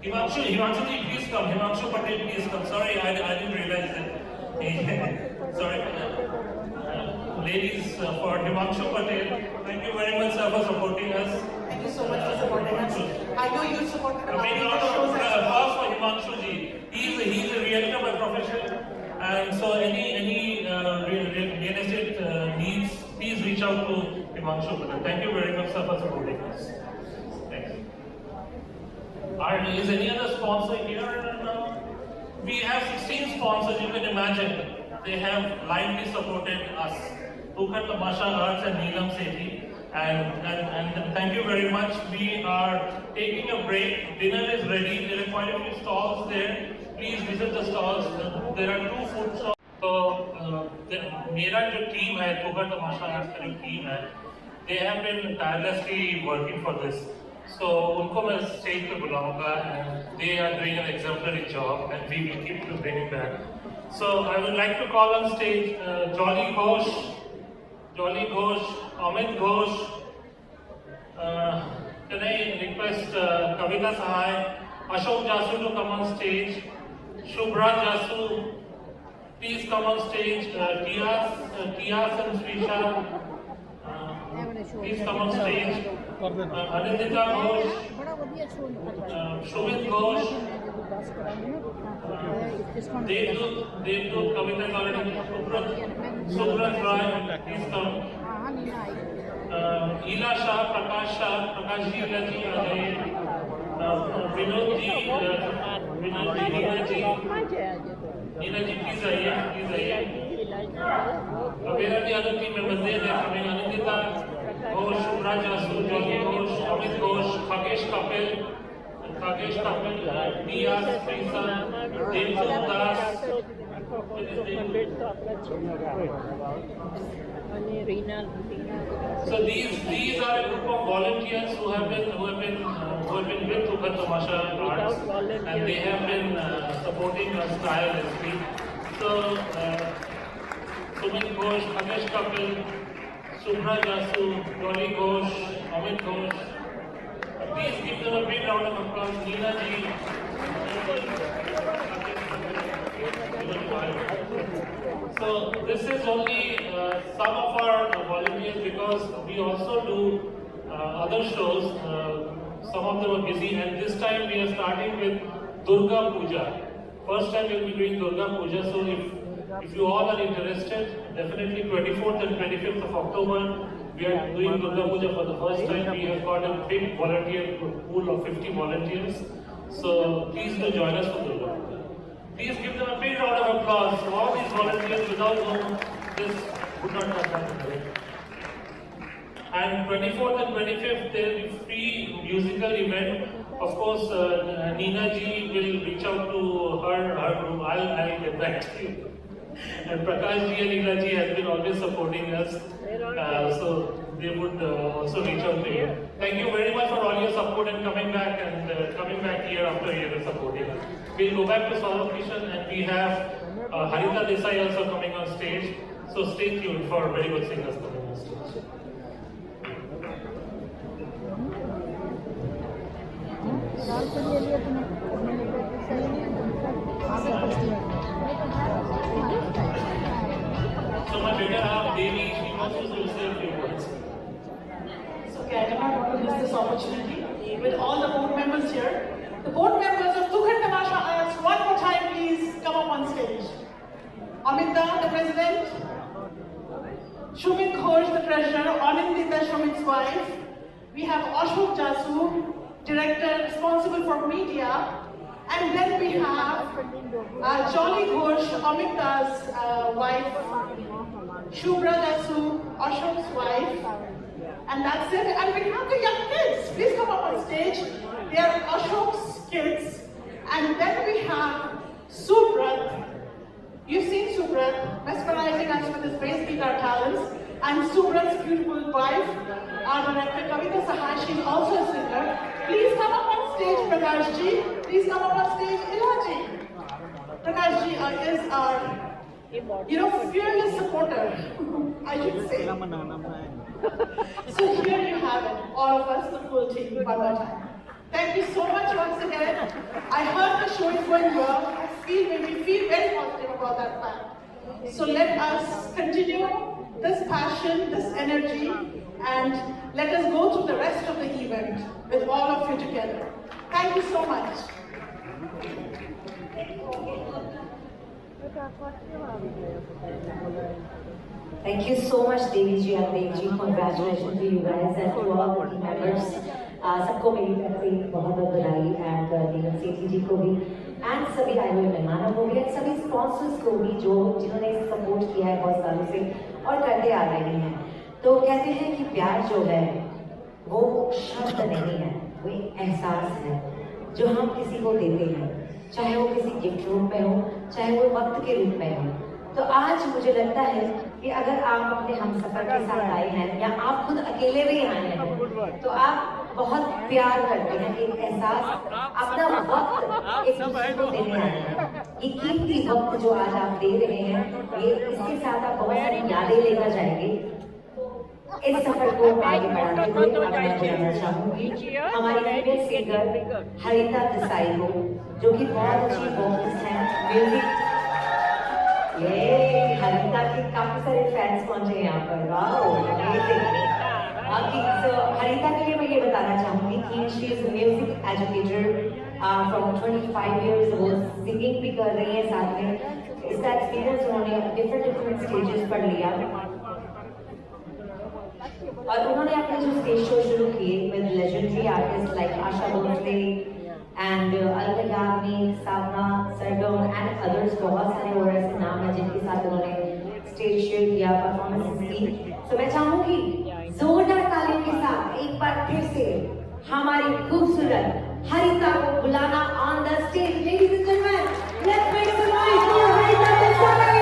Himanshu ji, please come. Himanshu Patel, please come. Sorry, I didn't realize that. Sorry. Ladies, for Himanshu Patel, thank you very much, sir, for supporting us. Thank you so much for supporting us. I know you supported A big round of applause for Himanshu ji. He's a realtor by profession, and so any real estate needs, please reach out to Himanshu Patel. Thank you very much, sir, for supporting us. Thanks. Is any other sponsor here now? We have 16 sponsors, you can imagine. They have lively supported us. Ukhat Tamasha Arts and Neelam Sethi. And thank you very much. We are taking a break. Dinner is ready. There are quite a few stalls there. please visit the stalls. There are 2 food stalls. So मेरा जो team है, तुगर तमाशा arts का जो team है, they have been tirelessly working for this. So उनको मैं stage पे बुलाऊंगा, and they are doing an exemplary job, and we will keep bringing back. So I would like to call on stage Jolly Ghosh, Amit Ghosh. Can I request Kavita Sahai, Ashok Jasu to come on stage, Shubhra Jasu, please come on stage, Tias and Srisha, please come on stage, Anindita Ghosh, Shubhit Ghosh, Devdut, Kavita already, Subrat Roy, please come. ईला शाह, प्रकाश जी, ईला जी आ जाइए, विनोद जी, नीना जी please आइए, अवेरा जी other team members दे हमें Anindita Ghosh, Shubhra जासू, jolly Ghosh, Amit Ghosh, Khagesh Kapil, दिया, श्रीसा, देवदूत दास, So these are a group of volunteers who have been with Tugar Tamasha Arts, and they have been supporting us tirelessly. So Sumit Ghosh, Khagesh Kapil, Subhra Jasu, Jolly Ghosh, Amit Ghosh. Please give them a big round of applause. Neena ji. So this is only some of our volunteers, because we also do other shows. Some of them are busy, and this time we are starting with Durga Puja. First time we'll be doing Durga Puja. So if you all are interested, definitely 24th and 25th of October we are doing Durga Puja for the first time. We have got a big volunteer pool of 50 volunteers. So please do join us for Durga Puja. Please give them a big round of applause for all these volunteers, without whom this would not have happened. And 24th and 25th there will be free musical event. Of course, Neena ji will reach out to her group. I'll get back to you. And Prakash ji and Neela ji has been always supporting us, so they would also reach out to you. Thank you very much for all your support and coming back year after year and supporting us. We'll go back to Saurabh Kishan, and we have Harita Desai also coming on stage. So stay tuned for very good singers coming on stage. So my better half, Devi, she wants to say a few words. So okay, I do not want to miss this opportunity with all the board members here. The board members of Tugar Tamasha Arts, one more time please come up on stage. Amita, the president, Shumit Ghosh, the treasurer, Anindita, Shumit's wife. We have Ashok Jasu, director responsible for media. And then we have Jolly Ghosh, Amita's wife, Shubhra Jasu, Ashok's wife. And that's it. And we have the young kids. Please come up on stage. They are Ashok's kids. And then we have Subrat. You've seen Subrat mesmerizing us with his bass guitar talents. And Subrat's beautiful wife, our director Kavita Sahai, she's also a singer. Please come up on stage, Prakash ji. Please come up on stage, Ila ji. Prakash ji is our, fearless supporter, I should say. So here you have it, all of us, the full team, one more time. Thank you so much once again. I heard the show is going well. We feel very positive about that fact. So let us continue this passion, this energy, and let us go through the rest of the event with all of you together. Thank you so much. Thank you so much, Devji and Devji. Congratulations to you guys and to all the team members. सबको मेरी तरफ से बहुत बहुत बधाई, and नीलम सेठी जी को भी, and सभी आए हुए मेहमानों को भी, and सभी स्पॉन्सर्स को भी जिन्होंने सपोर्ट किया है बहुत सालों से और करते आ रहे हैं. तो कहते हैं कि प्यार जो है वो शब्द नहीं है, वो एक एहसास है जो हम किसी को देते हैं. चाहे वो किसी गिफ्ट रूप में हो, चाहे वो वक्त के रूप में हो। तो आज मुझे लगता है कि अगर आप अपने हमसफर के साथ आए हैं या आप खुद अकेले भी आए हैं, तो आप बहुत प्यार करते हैं, एक एहसास, अपना वक्त एक दूसरे को देने आए हैं। ये कीमती वक्त जो आज आप दे रहे हैं, ये इसके साथ आप बहुत सारी यादें लेकर जाएंगे। इस सफर को आगे बढ़ाते हुए अब मैं जानना चाहूंगी हमारी फीमेल सिंगर हरिता देसाई को, जो कि बहुत अच्छी वोकलिस्ट हैं, म्यूजिक। ये हरिता के काफी सारे फैंस पहुंचे हैं यहाँ पर। हरिता के लिए मैं ये बताना चाहूंगी कि she is music educator from 25 years। वो सिंगिंग भी कर रही है साथ में। इसका एक्सपीरियंस उन्होंने डिफरेंट स्टेजेस पर लिया और उन्होंने अपने जो स्टेज शो शुरू किए with legendary artist like Asha Bhosle and Alka Yagnik, Sadhana Sargam and others. बहुत सारे और ऐसे नाम हैं जिनके साथ उन्होंने स्टेज शेयर किया, परफॉर्मेंस की। तो मैं चाहूंगी जोरदार तालियों के साथ एक बार फिर से हमारी खूबसूरत हरिता को बुलाना on the stage. Ladies and gentleman, let's make some noise for Harita Desai.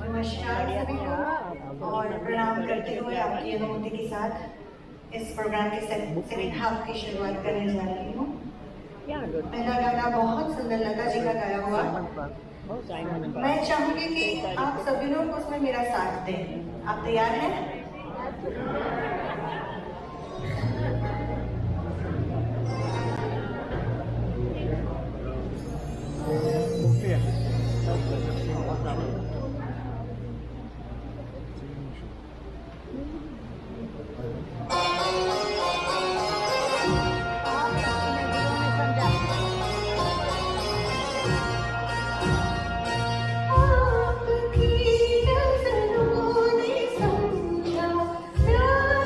नमस्कार सभी को और प्रणाम करते हुए आपकी अनुमति के साथ इस प्रोग्राम के सेकंड हाफ की शुरुआत करने जा रही हूँ। पहला गाना बहुत सुंदर लता जी का गाया हुआ। मैं चाहूंगी कि आप सभी लोग उसमें मेरा साथ दें। आप तैयार हैं? आपकी नज़रों ने समझा प्यार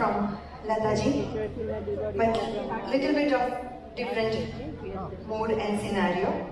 from Lata ji, but little bit of different mood and scenario.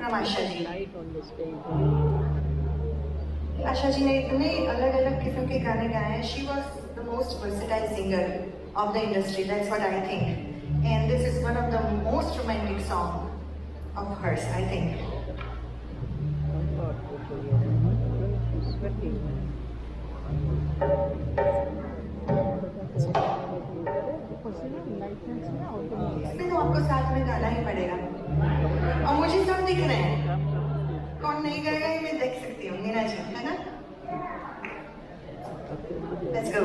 from Asha ji. Asha ji ने इतने अलग-अलग किस्म के गाने गाए हैं. She was the most versatile singer of the industry. That's what I think. And this is one of the most romantic song of hers, I think. इसमें तो आपको साथ में गाना ही पड़ेगा. और मुझे सब दिख रहे हैं. कौन नहीं गाएगा ये मैं देख सकती हूँ. मीना जी, है ना? Let's go.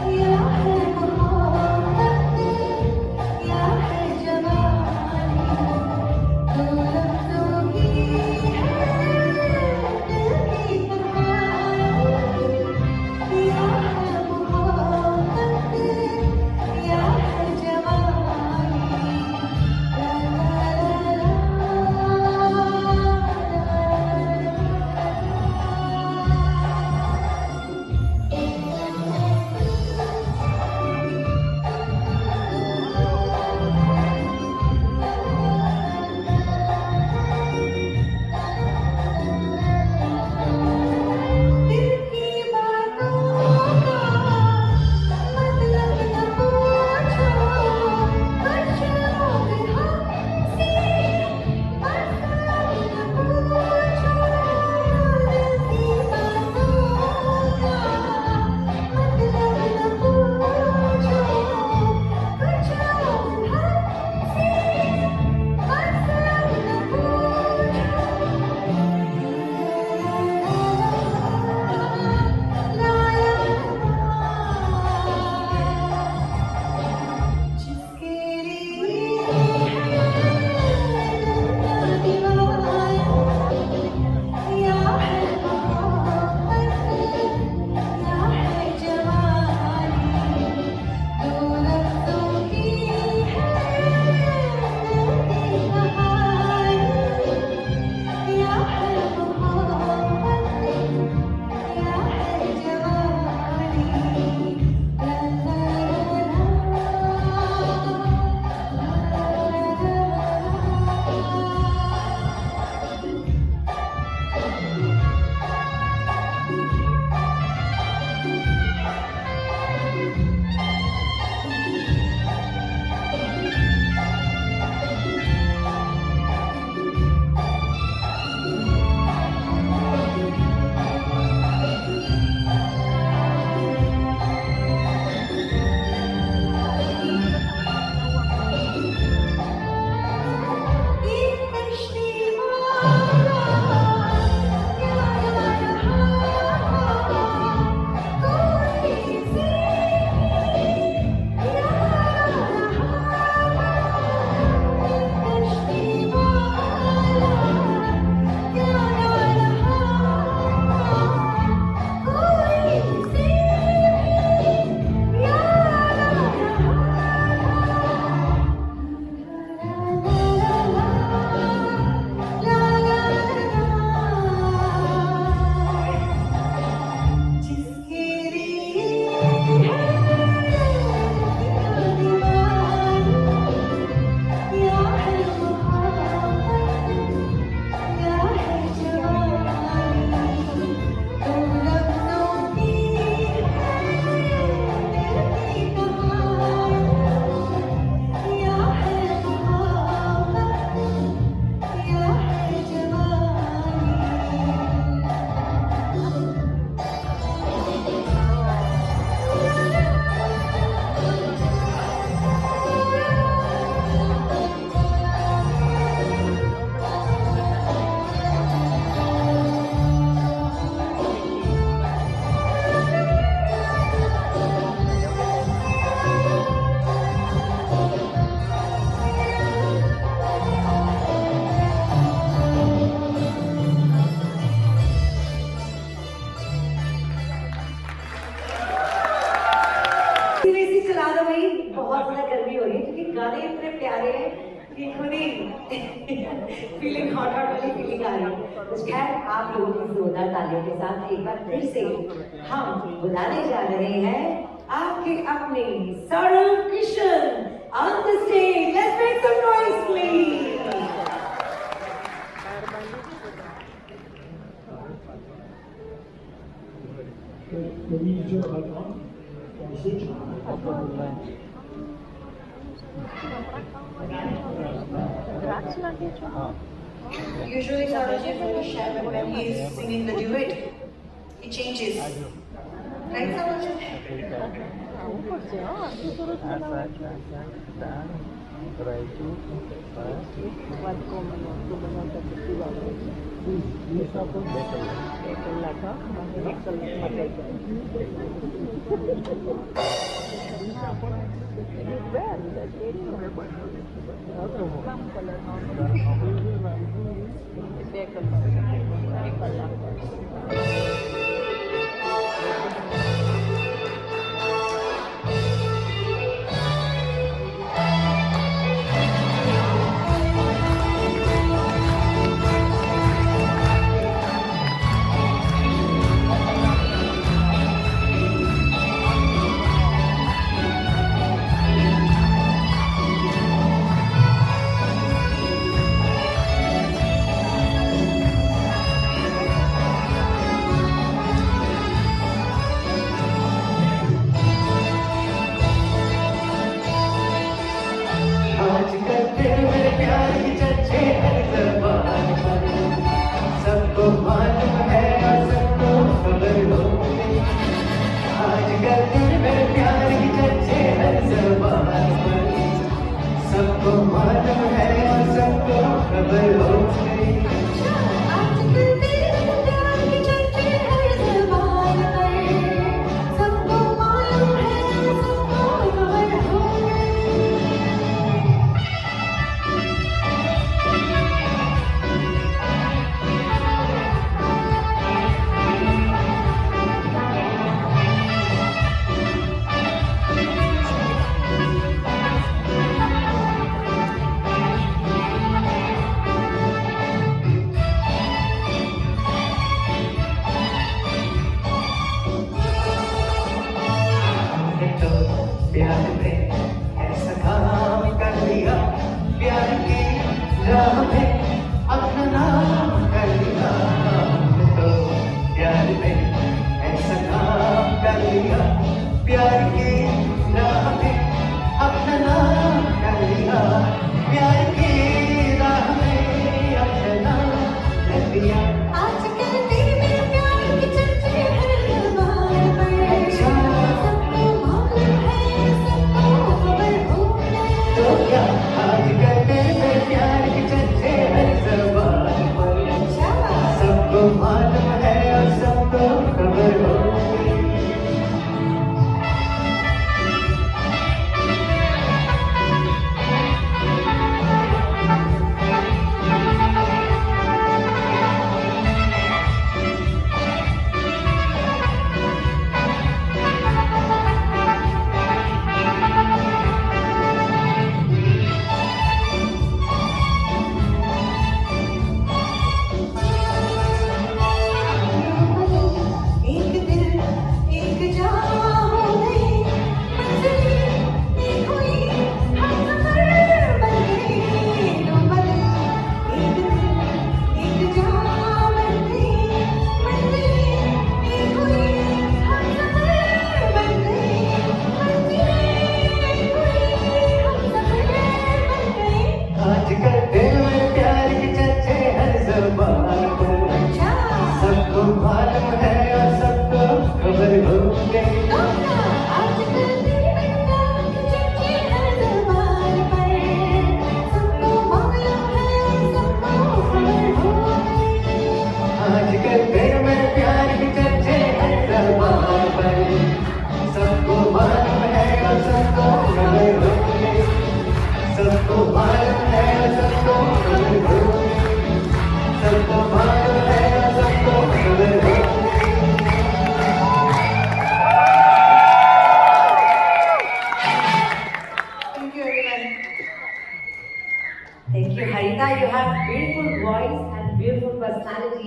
Yeah. एसी चला दो भाई, बहुत ज्यादा गर्मी हो रही है क्योंकि गाने इतने प्यारे हैं कि खुद ही फीलिंग हॉट हॉट वाली फीलिंग आ रही है। तो खैर आप लोगों की जोरदार तालियों के साथ एक बार फिर से हम बुलाने जा रहे हैं आपके अपने Saurabh Kishan on the stage. Let's make some noise please. Usually Saurabh is very shy, but when he is singing the duet, he changes. Right, Saurabh? आजकल तेरे मेरे प्यार की चर्चे हर ज़बान पर, सबको मालूम है और सबको खबर हो गई। आजकल तेरे मेरे प्यार की चर्चे हर ज़बान पर, सबको मालूम है और सबको खबर हो गई। प्यार में ऐसा काम कर लिया, प्यार की राह में अपना नाम कर लिया। तो प्यार में ऐसा काम कर लिया, प्यार की राह में अपना नाम कर लिया। प्यार की राह में अपना नाम कर लिया। आजकल तेरे मेरे प्यार की चर्चे हर ज़बान पर, सबको मालूम है, सबको खबर हो गई। तो क्या आजकल तेरे मेरे प्यार की चर्चे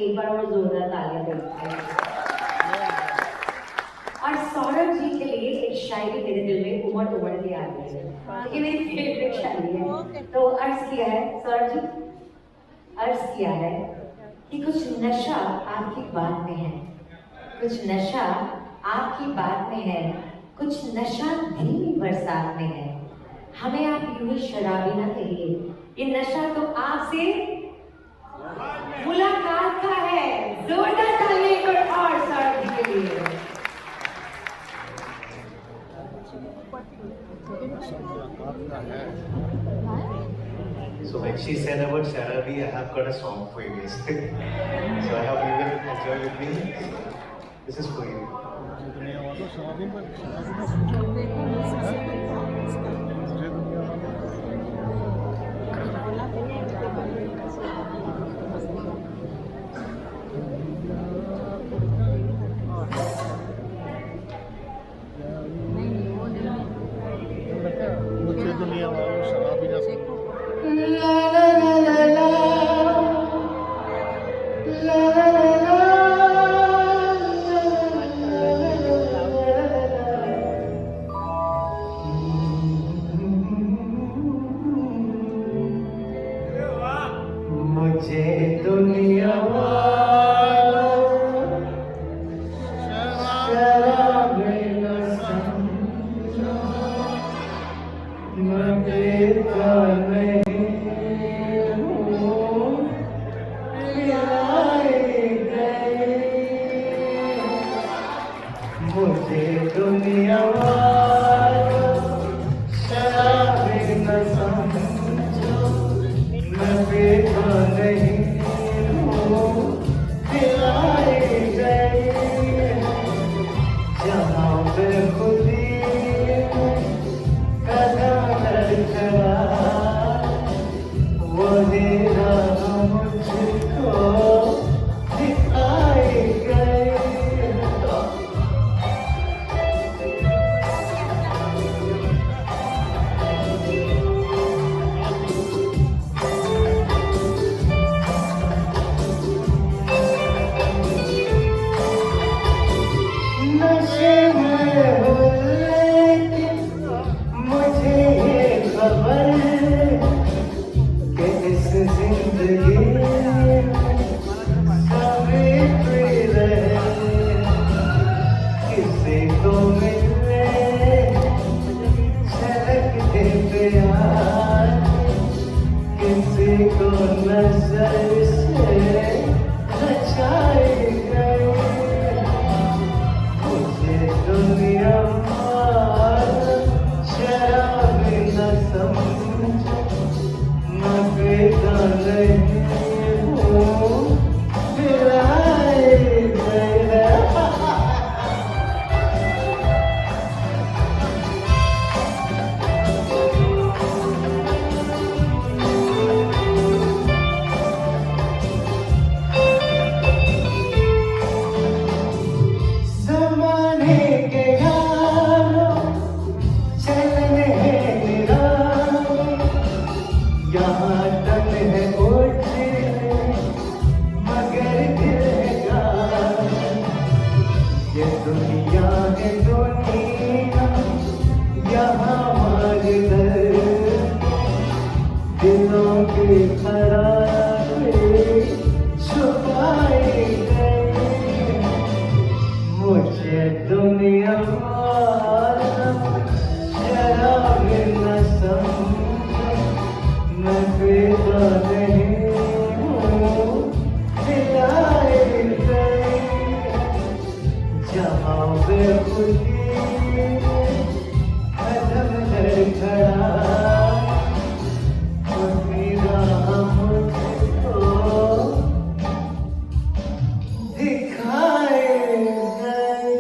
लिए एक बार और जोरदार तालियां दें। और सौरभ जी के लिए एक शायरी मेरे दिल में उमड़ उमड़ के आ गई है, ये मेरी फेवरेट शायरी है। तो अर्ज किया है सौरभ जी, अर्ज किया है कि कुछ नशा आपकी बात में है, कुछ नशा आपकी बात में है, कुछ नशा धीमी बरसात में है। हमें आप यूं ही शराबी ना कहिए, ये नशा तो आपसे मुलाकात का है। जोरदार तालियां और सौरभ जी के लिए। So when she said about Sharabi, I have got a song for you guys. So I hope you will enjoy with me. This is for you. मुझे दुनिया वालों शराबी ना La la la la la, la la la la, मुझे दुनिया वालों शराबी ना समझो, मैं पीता नहीं हूँ, पिलाए गए। मुझे दुनिया वालों शराबी न समझो, मैं पीता नहीं हूँ, पिलाए गए। जहाँ पे खुदी वही राह मुझको दिखाई गई। नशे में हूँ लेकिन मुझे ये खबर कि इस जिंदगी में सभी कोई रहे, किसी को मिले छलकते प्यार, किसी को नजर से नचाए गए। मुझे दुनिया वालों शराबी न समझो, मैं पीता नहीं हूँ, पिलाए गए। ज़माने के गानों चलने निराले, यहाँ तक है उठने मगर गिरेगा। ये दुनिया है दुनिया, यहाँ हमारे दिलों की खराबी छुपाई गई। मुझे दुनिया वालों शराबी न समझो, मैं पीता नहीं हूँ, पिलाए गए। जहाँ बेखुदी कदम धड़खड़ा, वही राह मुझको दिखाए गए।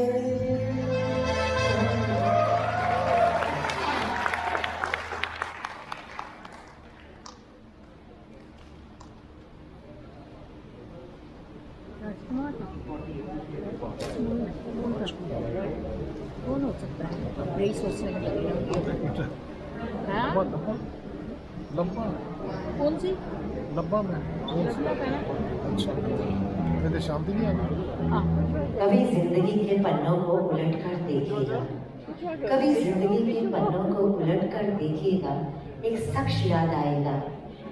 कौन हो सकता है? यही सोचने में लगी रहती है। हाँ? लंबा कौन सी? लंबा में कौन सी? लंबा पहना? अच्छा में तो शांति नहीं आती। कभी जिंदगी के पन्नों को उलट कर देखिएगा, कभी जिंदगी के पन्नों को उलट कर देखिएगा, एक शख्स याद आएगा।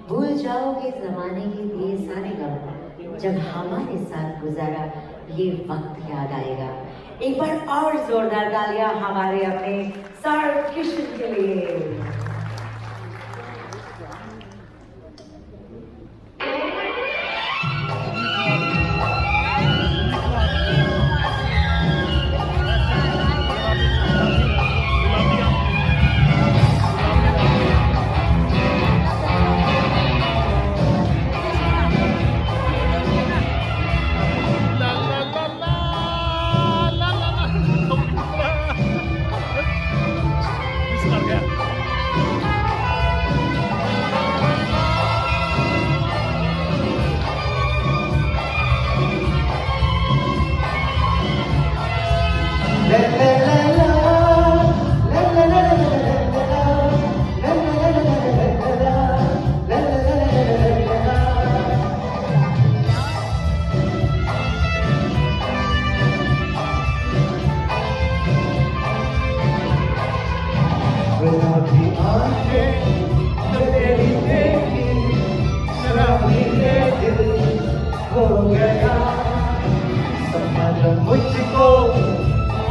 भूल जाओगे जमाने के दिए सारे गम, जब हमारे साथ गुजारा ये वक्त याद आएगा। एक बार और जोरदार तालियां हमारे अपने सौरभ किशन के लिए। मुझको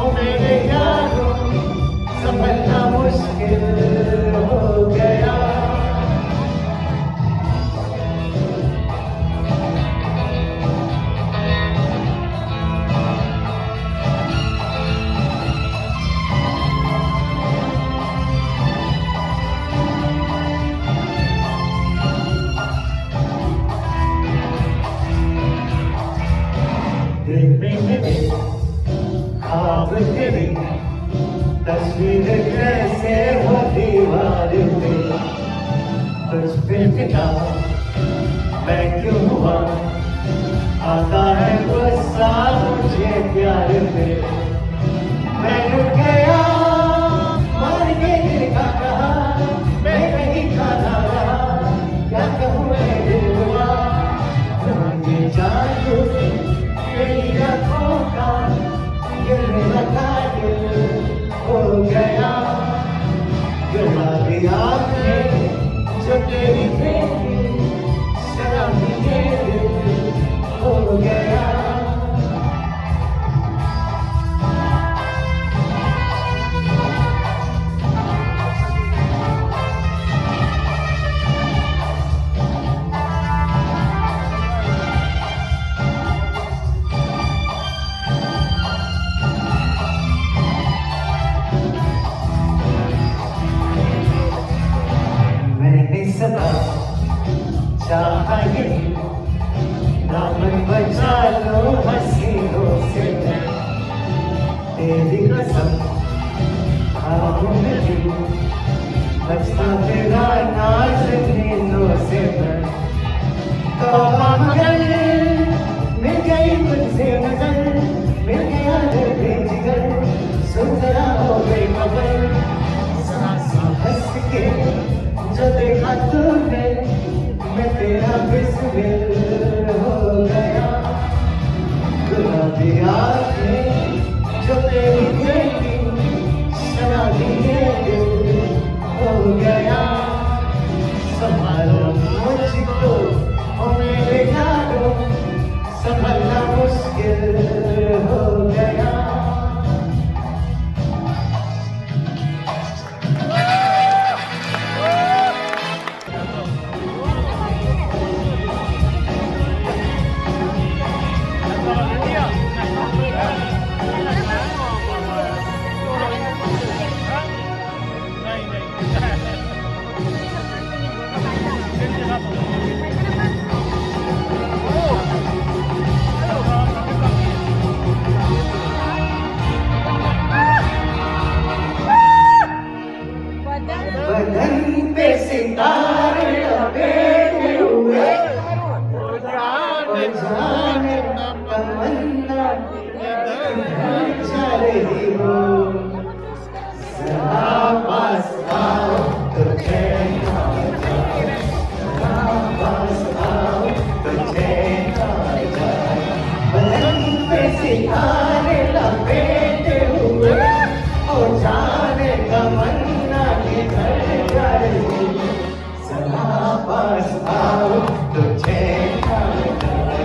ओ मेरे यारों संभलना मुश्किल हो गया। ख्वाब तेरी तस्वीर कैसे हो दीवार पे, तुझ पे फिदा मैं क्यों हुआ, आता है गुस्सा मुझे प्यार पे। मैं रुक गया मर के दिल का कहा, मैं कहीं का ना रहा, क्या कहूँ मैं दिल हुआ। तुम्हारी जादू मेरी आँखों का ये मेरा कातिल हो गया। गुलाबी आँखें जो तेरी देखी शराबी ये दिल हो गया। सदा चाहा यही दामन बचा लो हसीनों से, तेरी कसम खाऊं नहीं बचता तेरा नाज़नीनों से। मैं तौबा मगर मिल गई मुझसे नजर, मिल गया दिल जिगर, सुन जरा हो गई खबर। सांसा हंस के जो देखा तूने मैं तेरा बिस्मिल हो गया। गुलाबी आँखें जो तेरी देखी शराबी ये दिल हो गया। संभालो मुझको ओ मेरे यारों संभलना मुश्किल हो गया। बदन पे सितारे लपेटे हुए, जाने तमन्ना चल रही हो। जरा पास आओ तो चैन आ जाए, जरा पास आओ तो चैन आ जाए। पास आओ तो चैन आ जाए,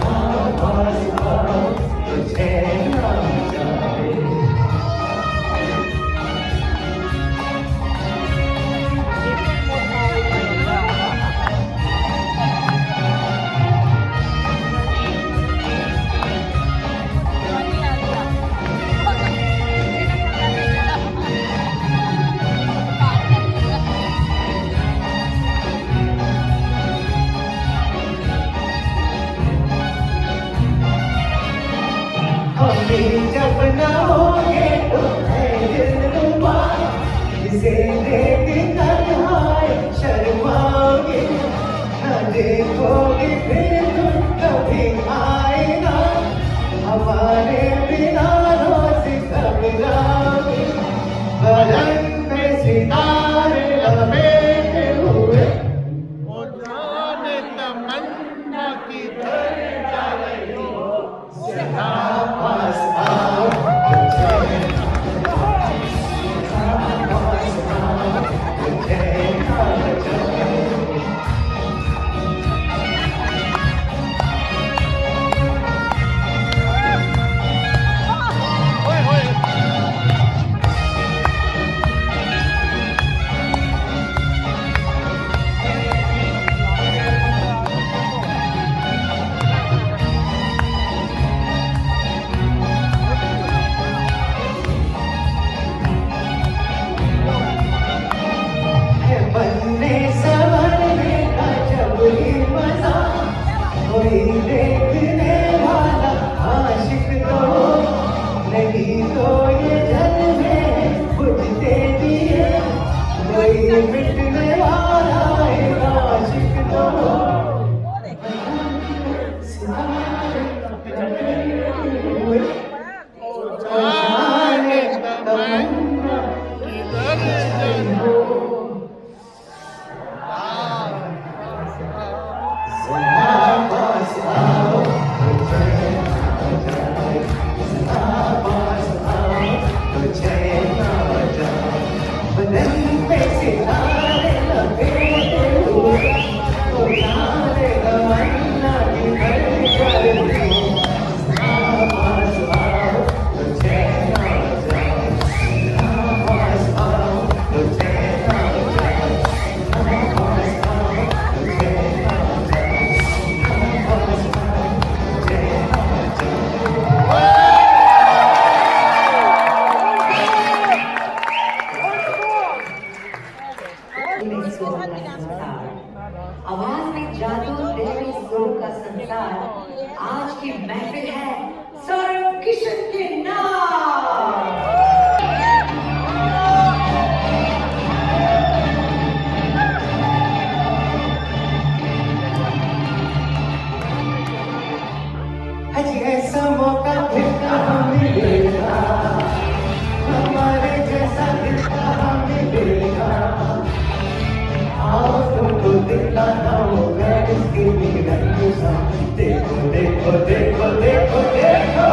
पास आओ तो चैन आ जाए। हमें जब न होगे तो है दिलरुबा, इसे देख तन्हाई शर्माओगे, न देखोगे फिर तुम कभी आएगा, हमारे बिना रोज घबराओगे। बदन पे सितारे लपेटे हुए, वो जाने तमन्ना किधर जा रही हो, पास आओ तो चैन आ जाए। बनने संवरने का जब ही मजा, कोई देखने वाला आशिक तो हो, नहीं तो ये जल में बुझते दिए, कोई मिटने वाला एक आशिक तो हो। जाने तमन्ना किधर जा रही हो। पास आओ तो चैन आ जाए, पास आओ तो चैन आ जाए। बदन पे सितारे लपेटे हुए, तो जाने तमन्ना किधर जा रही हो। पास आओ तो चैन आ जाए, पास आओ तो चैन आ जाए, पास आओ तो चैन आ जाए। आवाज में जादू, दिल में सुर का संसार। आज की महफिल है सौरभ किशन के नाम। अजी ऐसा मौका फिर कहाँ मिलेगा, हमारे जैसा दिल कहाँ मिलेगा। आओ तुमको दिखलाता हूँ मैं इसकी भी रंग सा, देखो देखो देखो देखो देखो।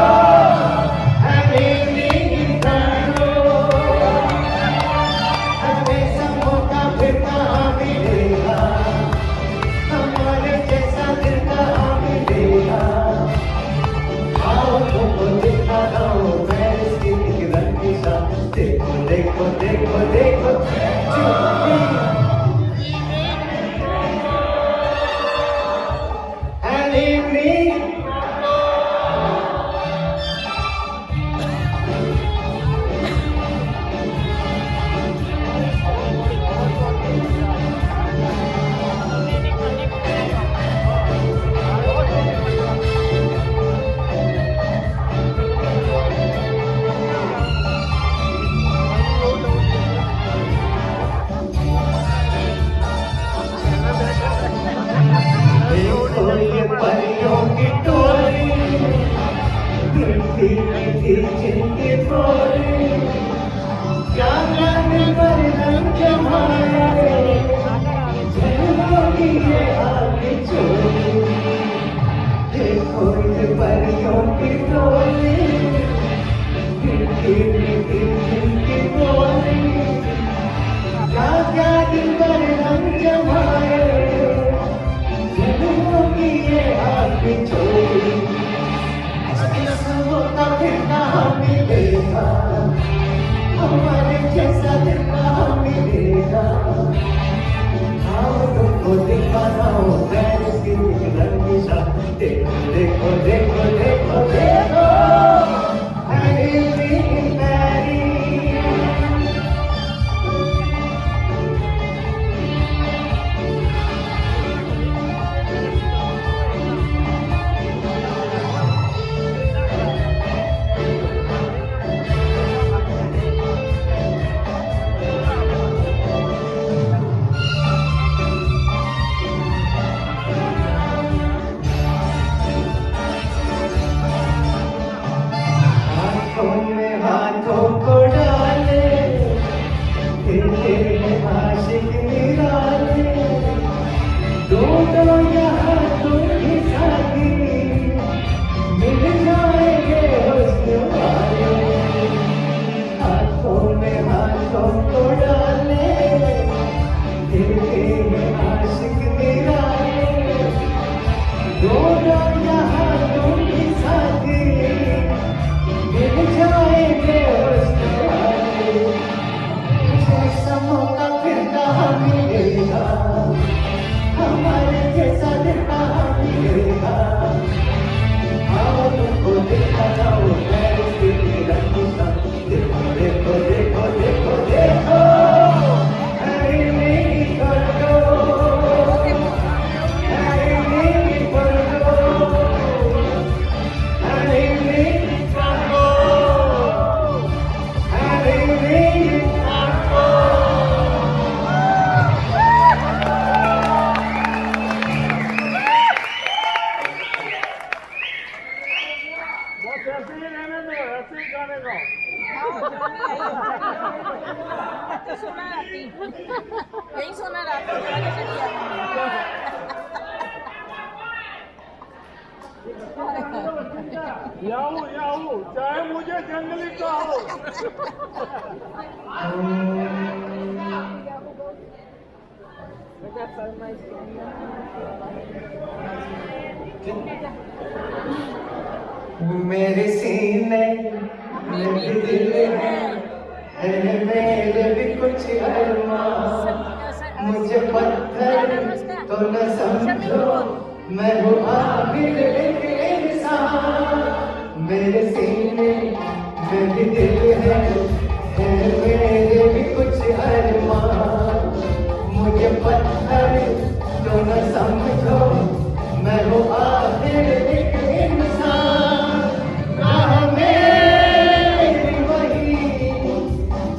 मौका फिर कहाँ मिलेगा, हमारे जैसा दिल कहाँ मिलेगा। आओ तुमको दिखाना हो पेरिस की रंगी शाम, देखो देखो देखो देखो देखो I live in Paris। हाथों में हाथों को डाले, दिल में आशिक निराले, दोनों यहाँ तुम ही साथी, मिल जाएंगे हुस्न वाले। हाथों में हाथों को डाले, दिल में आशिक निराले, दोनों यहाँ तुम ही साथी, मिल जाएंगे हुस्न वाले। जैसा मौका फिर कहाँ मिलेगा, हमारे जैसा दिल कहाँ मिलेगा। आओ तुमको दिखाना हो पेरिस की रंगी शाम, देखो देखो देखो देखो देखो अरे मेरी पलकों, अरे मेरी पलकों, अरे मेरी पलकों, अरे मेरी पलकों। बस ऐसे ही रहने दो, ऐसे ही गाने गाओ। तो सोना राती यही सोना राती जाने से किया याहू याहू, चाहे मुझे जंगली कहो। मेरे सीने में भी दिल है मेरे भी कुछ अरमान। मुझे पत्थर तो न समझो, मैं हूँ आखिर एक इंसान। मेरे सीने में भी दिल है मेरे भी कुछ अरमान। मुझे पत्थर तो न समझो, मैं हूँ आखिर एक इंसान। राह मेरी वही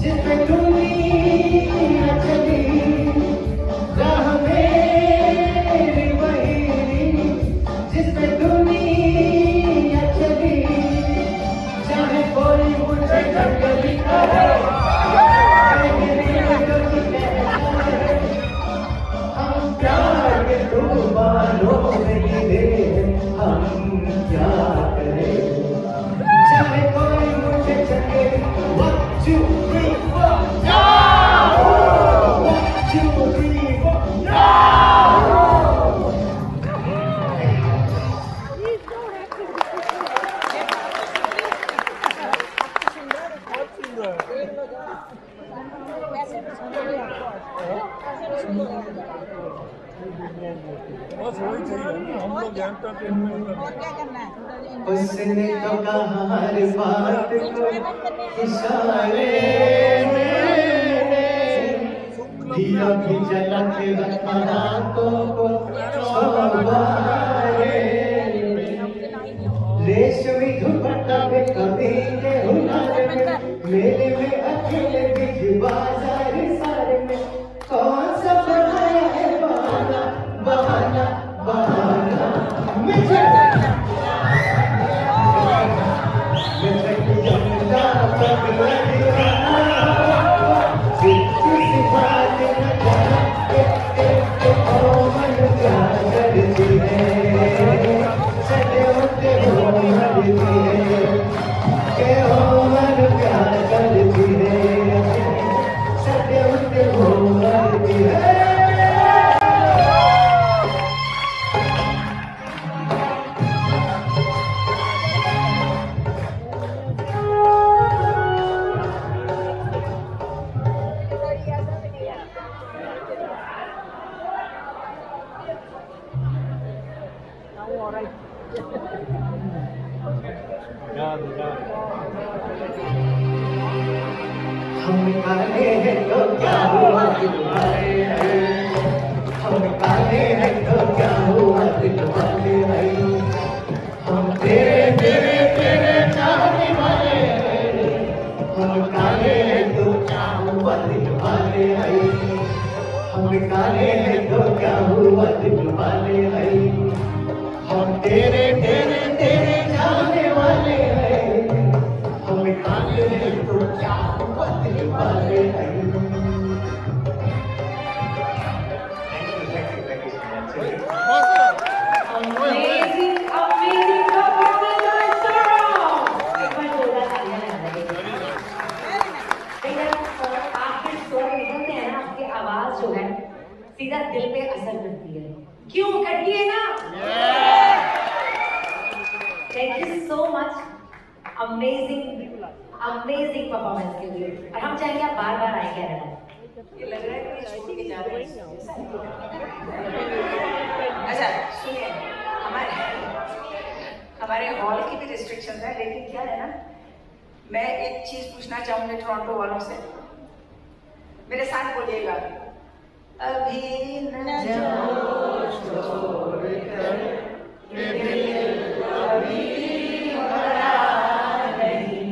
जिस पे दुनिया चली, राह मेरी वही जिस पे दुनिया चली। चाहे कोई मुझे जंगली कहे, हम प्यार के तूफानों में गिरे, हम क्या करें। चाहे कोई मुझे चले, 1 2 3 4 no! 1 2 3 4 no! बस वही चाहिए, हम लोग एंटरटेनमेंट और क्या करना है? उसने तो कहा हर बात को इशारे में, दिया भी जला के रखा रातों को सवारे। रेशमी दुपट्टा में कभी के हुनर में, मेले में अकेले बिज बाजार सारे में। कौन सा बनाया है बहाना बहाना बहाना। मुझे हम काले हैं तो क्या हुआ दिल वाले हैं, हम काले हैं तो क्या हुआ दिल वाले हैं, हम तेरे तेरे तेरे चाहने वाले हैं, हम काले हैं तो क्या हुआ दिल वाले हैं, हम काले हैं तो क्या हुआ दिल वाले हैं, हम तेरे तेरे तेरे चाहने वाले हैं, हम काले हैं तो क्या हुआ दिल वाले हैं। Amazing, amazing performance by Saurabh. एक बार जोरदार तालियां लगा दीजिए। भैया, आपके स्वर निकलते हैं ना, आपकी आवाज जो है सीधा दिल पे असर करती है। क्यों करती है ना? Thank you so much, amazing, amazing performance के लिए। और हम चाहेंगे आप बार-बार आए कनाडा। ये लग रहा है कि छोड़ के जा रहे हैं। अच्छा सुनिए, हमारे हॉल की भी रिस्ट्रिक्शंस है, लेकिन क्या है ना, मैं एक चीज पूछना चाहूंगी टोरंटो वालों से। मेरे साथ बोलिएगा, अभी न जाओ छोड़कर ये दिल अभी भरा नहीं।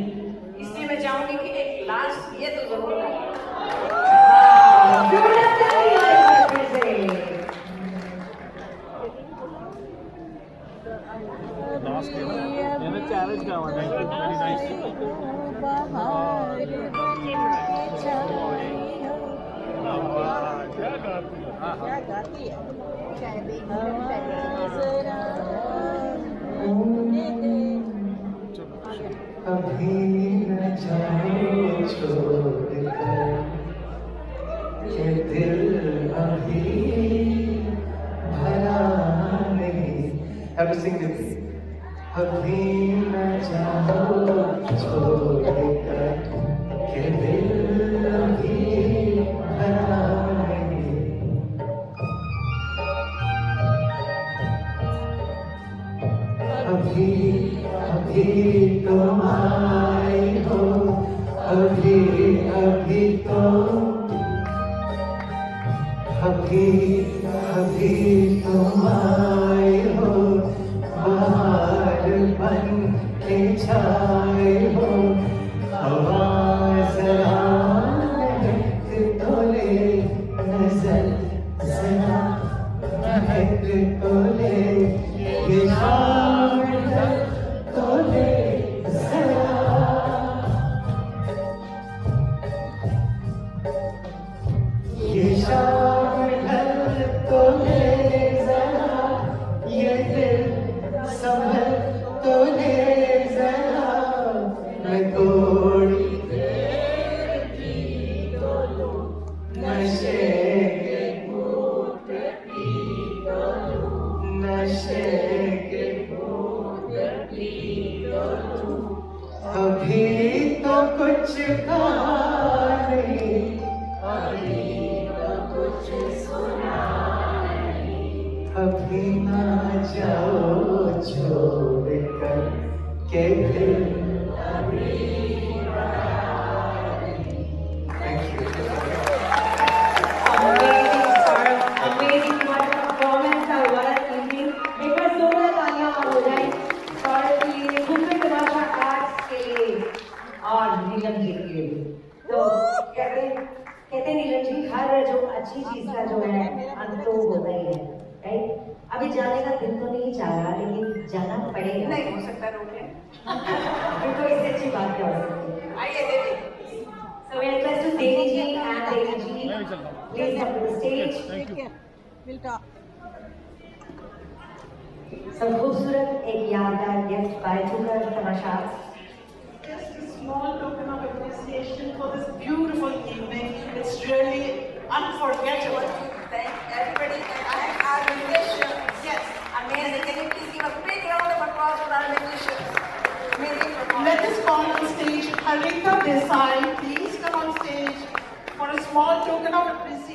इसलिए मैं चाहूंगी कि एक लास्ट ये तो जरूर है। जोरदार तालियां एक बार फिर से। मैंने चैलेंज करवाना है, वेरी नाइस। क्या गाती है? अभी न जाओ छोड़कर ये दिल अभी भरा नहीं। Have to sing with me. अभी न जाओ छोड़कर ये दिल अभी भरा नहीं। अभी अभी तुम आए हो, अभी अभी तो, अभी अभी तुम आए हो, बाहर बन के छाए हो, आवाज महक तो ले, नजर जरा महक तो ले, ये शाम तो ले जरा, ये शाम तो ले जरा, ये दिल संभल तो ले जरा, मैं थोड़ी देर की तो लूं, नशे के घूंट पी तो लूं, नशे के घूंट पी तो लूं, अभी तो कुछ कहा नहीं, अभी तो कुछ सुना नहीं, अभी ना जाओ छोड़कर के दिल अभी भरा नहीं। Thank you. Amazing, Saurabh, amazing, what a performance और what a evening। एक बार जोरदार तालियां हो जाए सौरभ के लिए, घूमते तमाशा आर्ट्स के लिए और नीलम जी के लिए। तो कहते नीलम जी, हर जो अच्छी चीज का जो है अंत तो होता ही है, राइट? अभी जाने का दिल तो नहीं चाह रहा, लेकिन जाना पड़ेगा। नहीं हो सकता रोके। फिर तो इससे अच्छी बात क्या हो सकती है? आइए देवी। So we request to Devi ji and Devi ji, please come to the stage. Take care. We'll talk. सब खूबसूरत एक यादगार गिफ्ट बाय टूकर तमाशा। Just a small token of appreciation for this beautiful evening. It's really unforgettable. Thank everybody, and I have our musicians. Yes, amazing. Can you please give a big round of applause for our musicians? Amazing performance. Let us call on stage Harita Desai. Please come on stage for a small token of appreciation.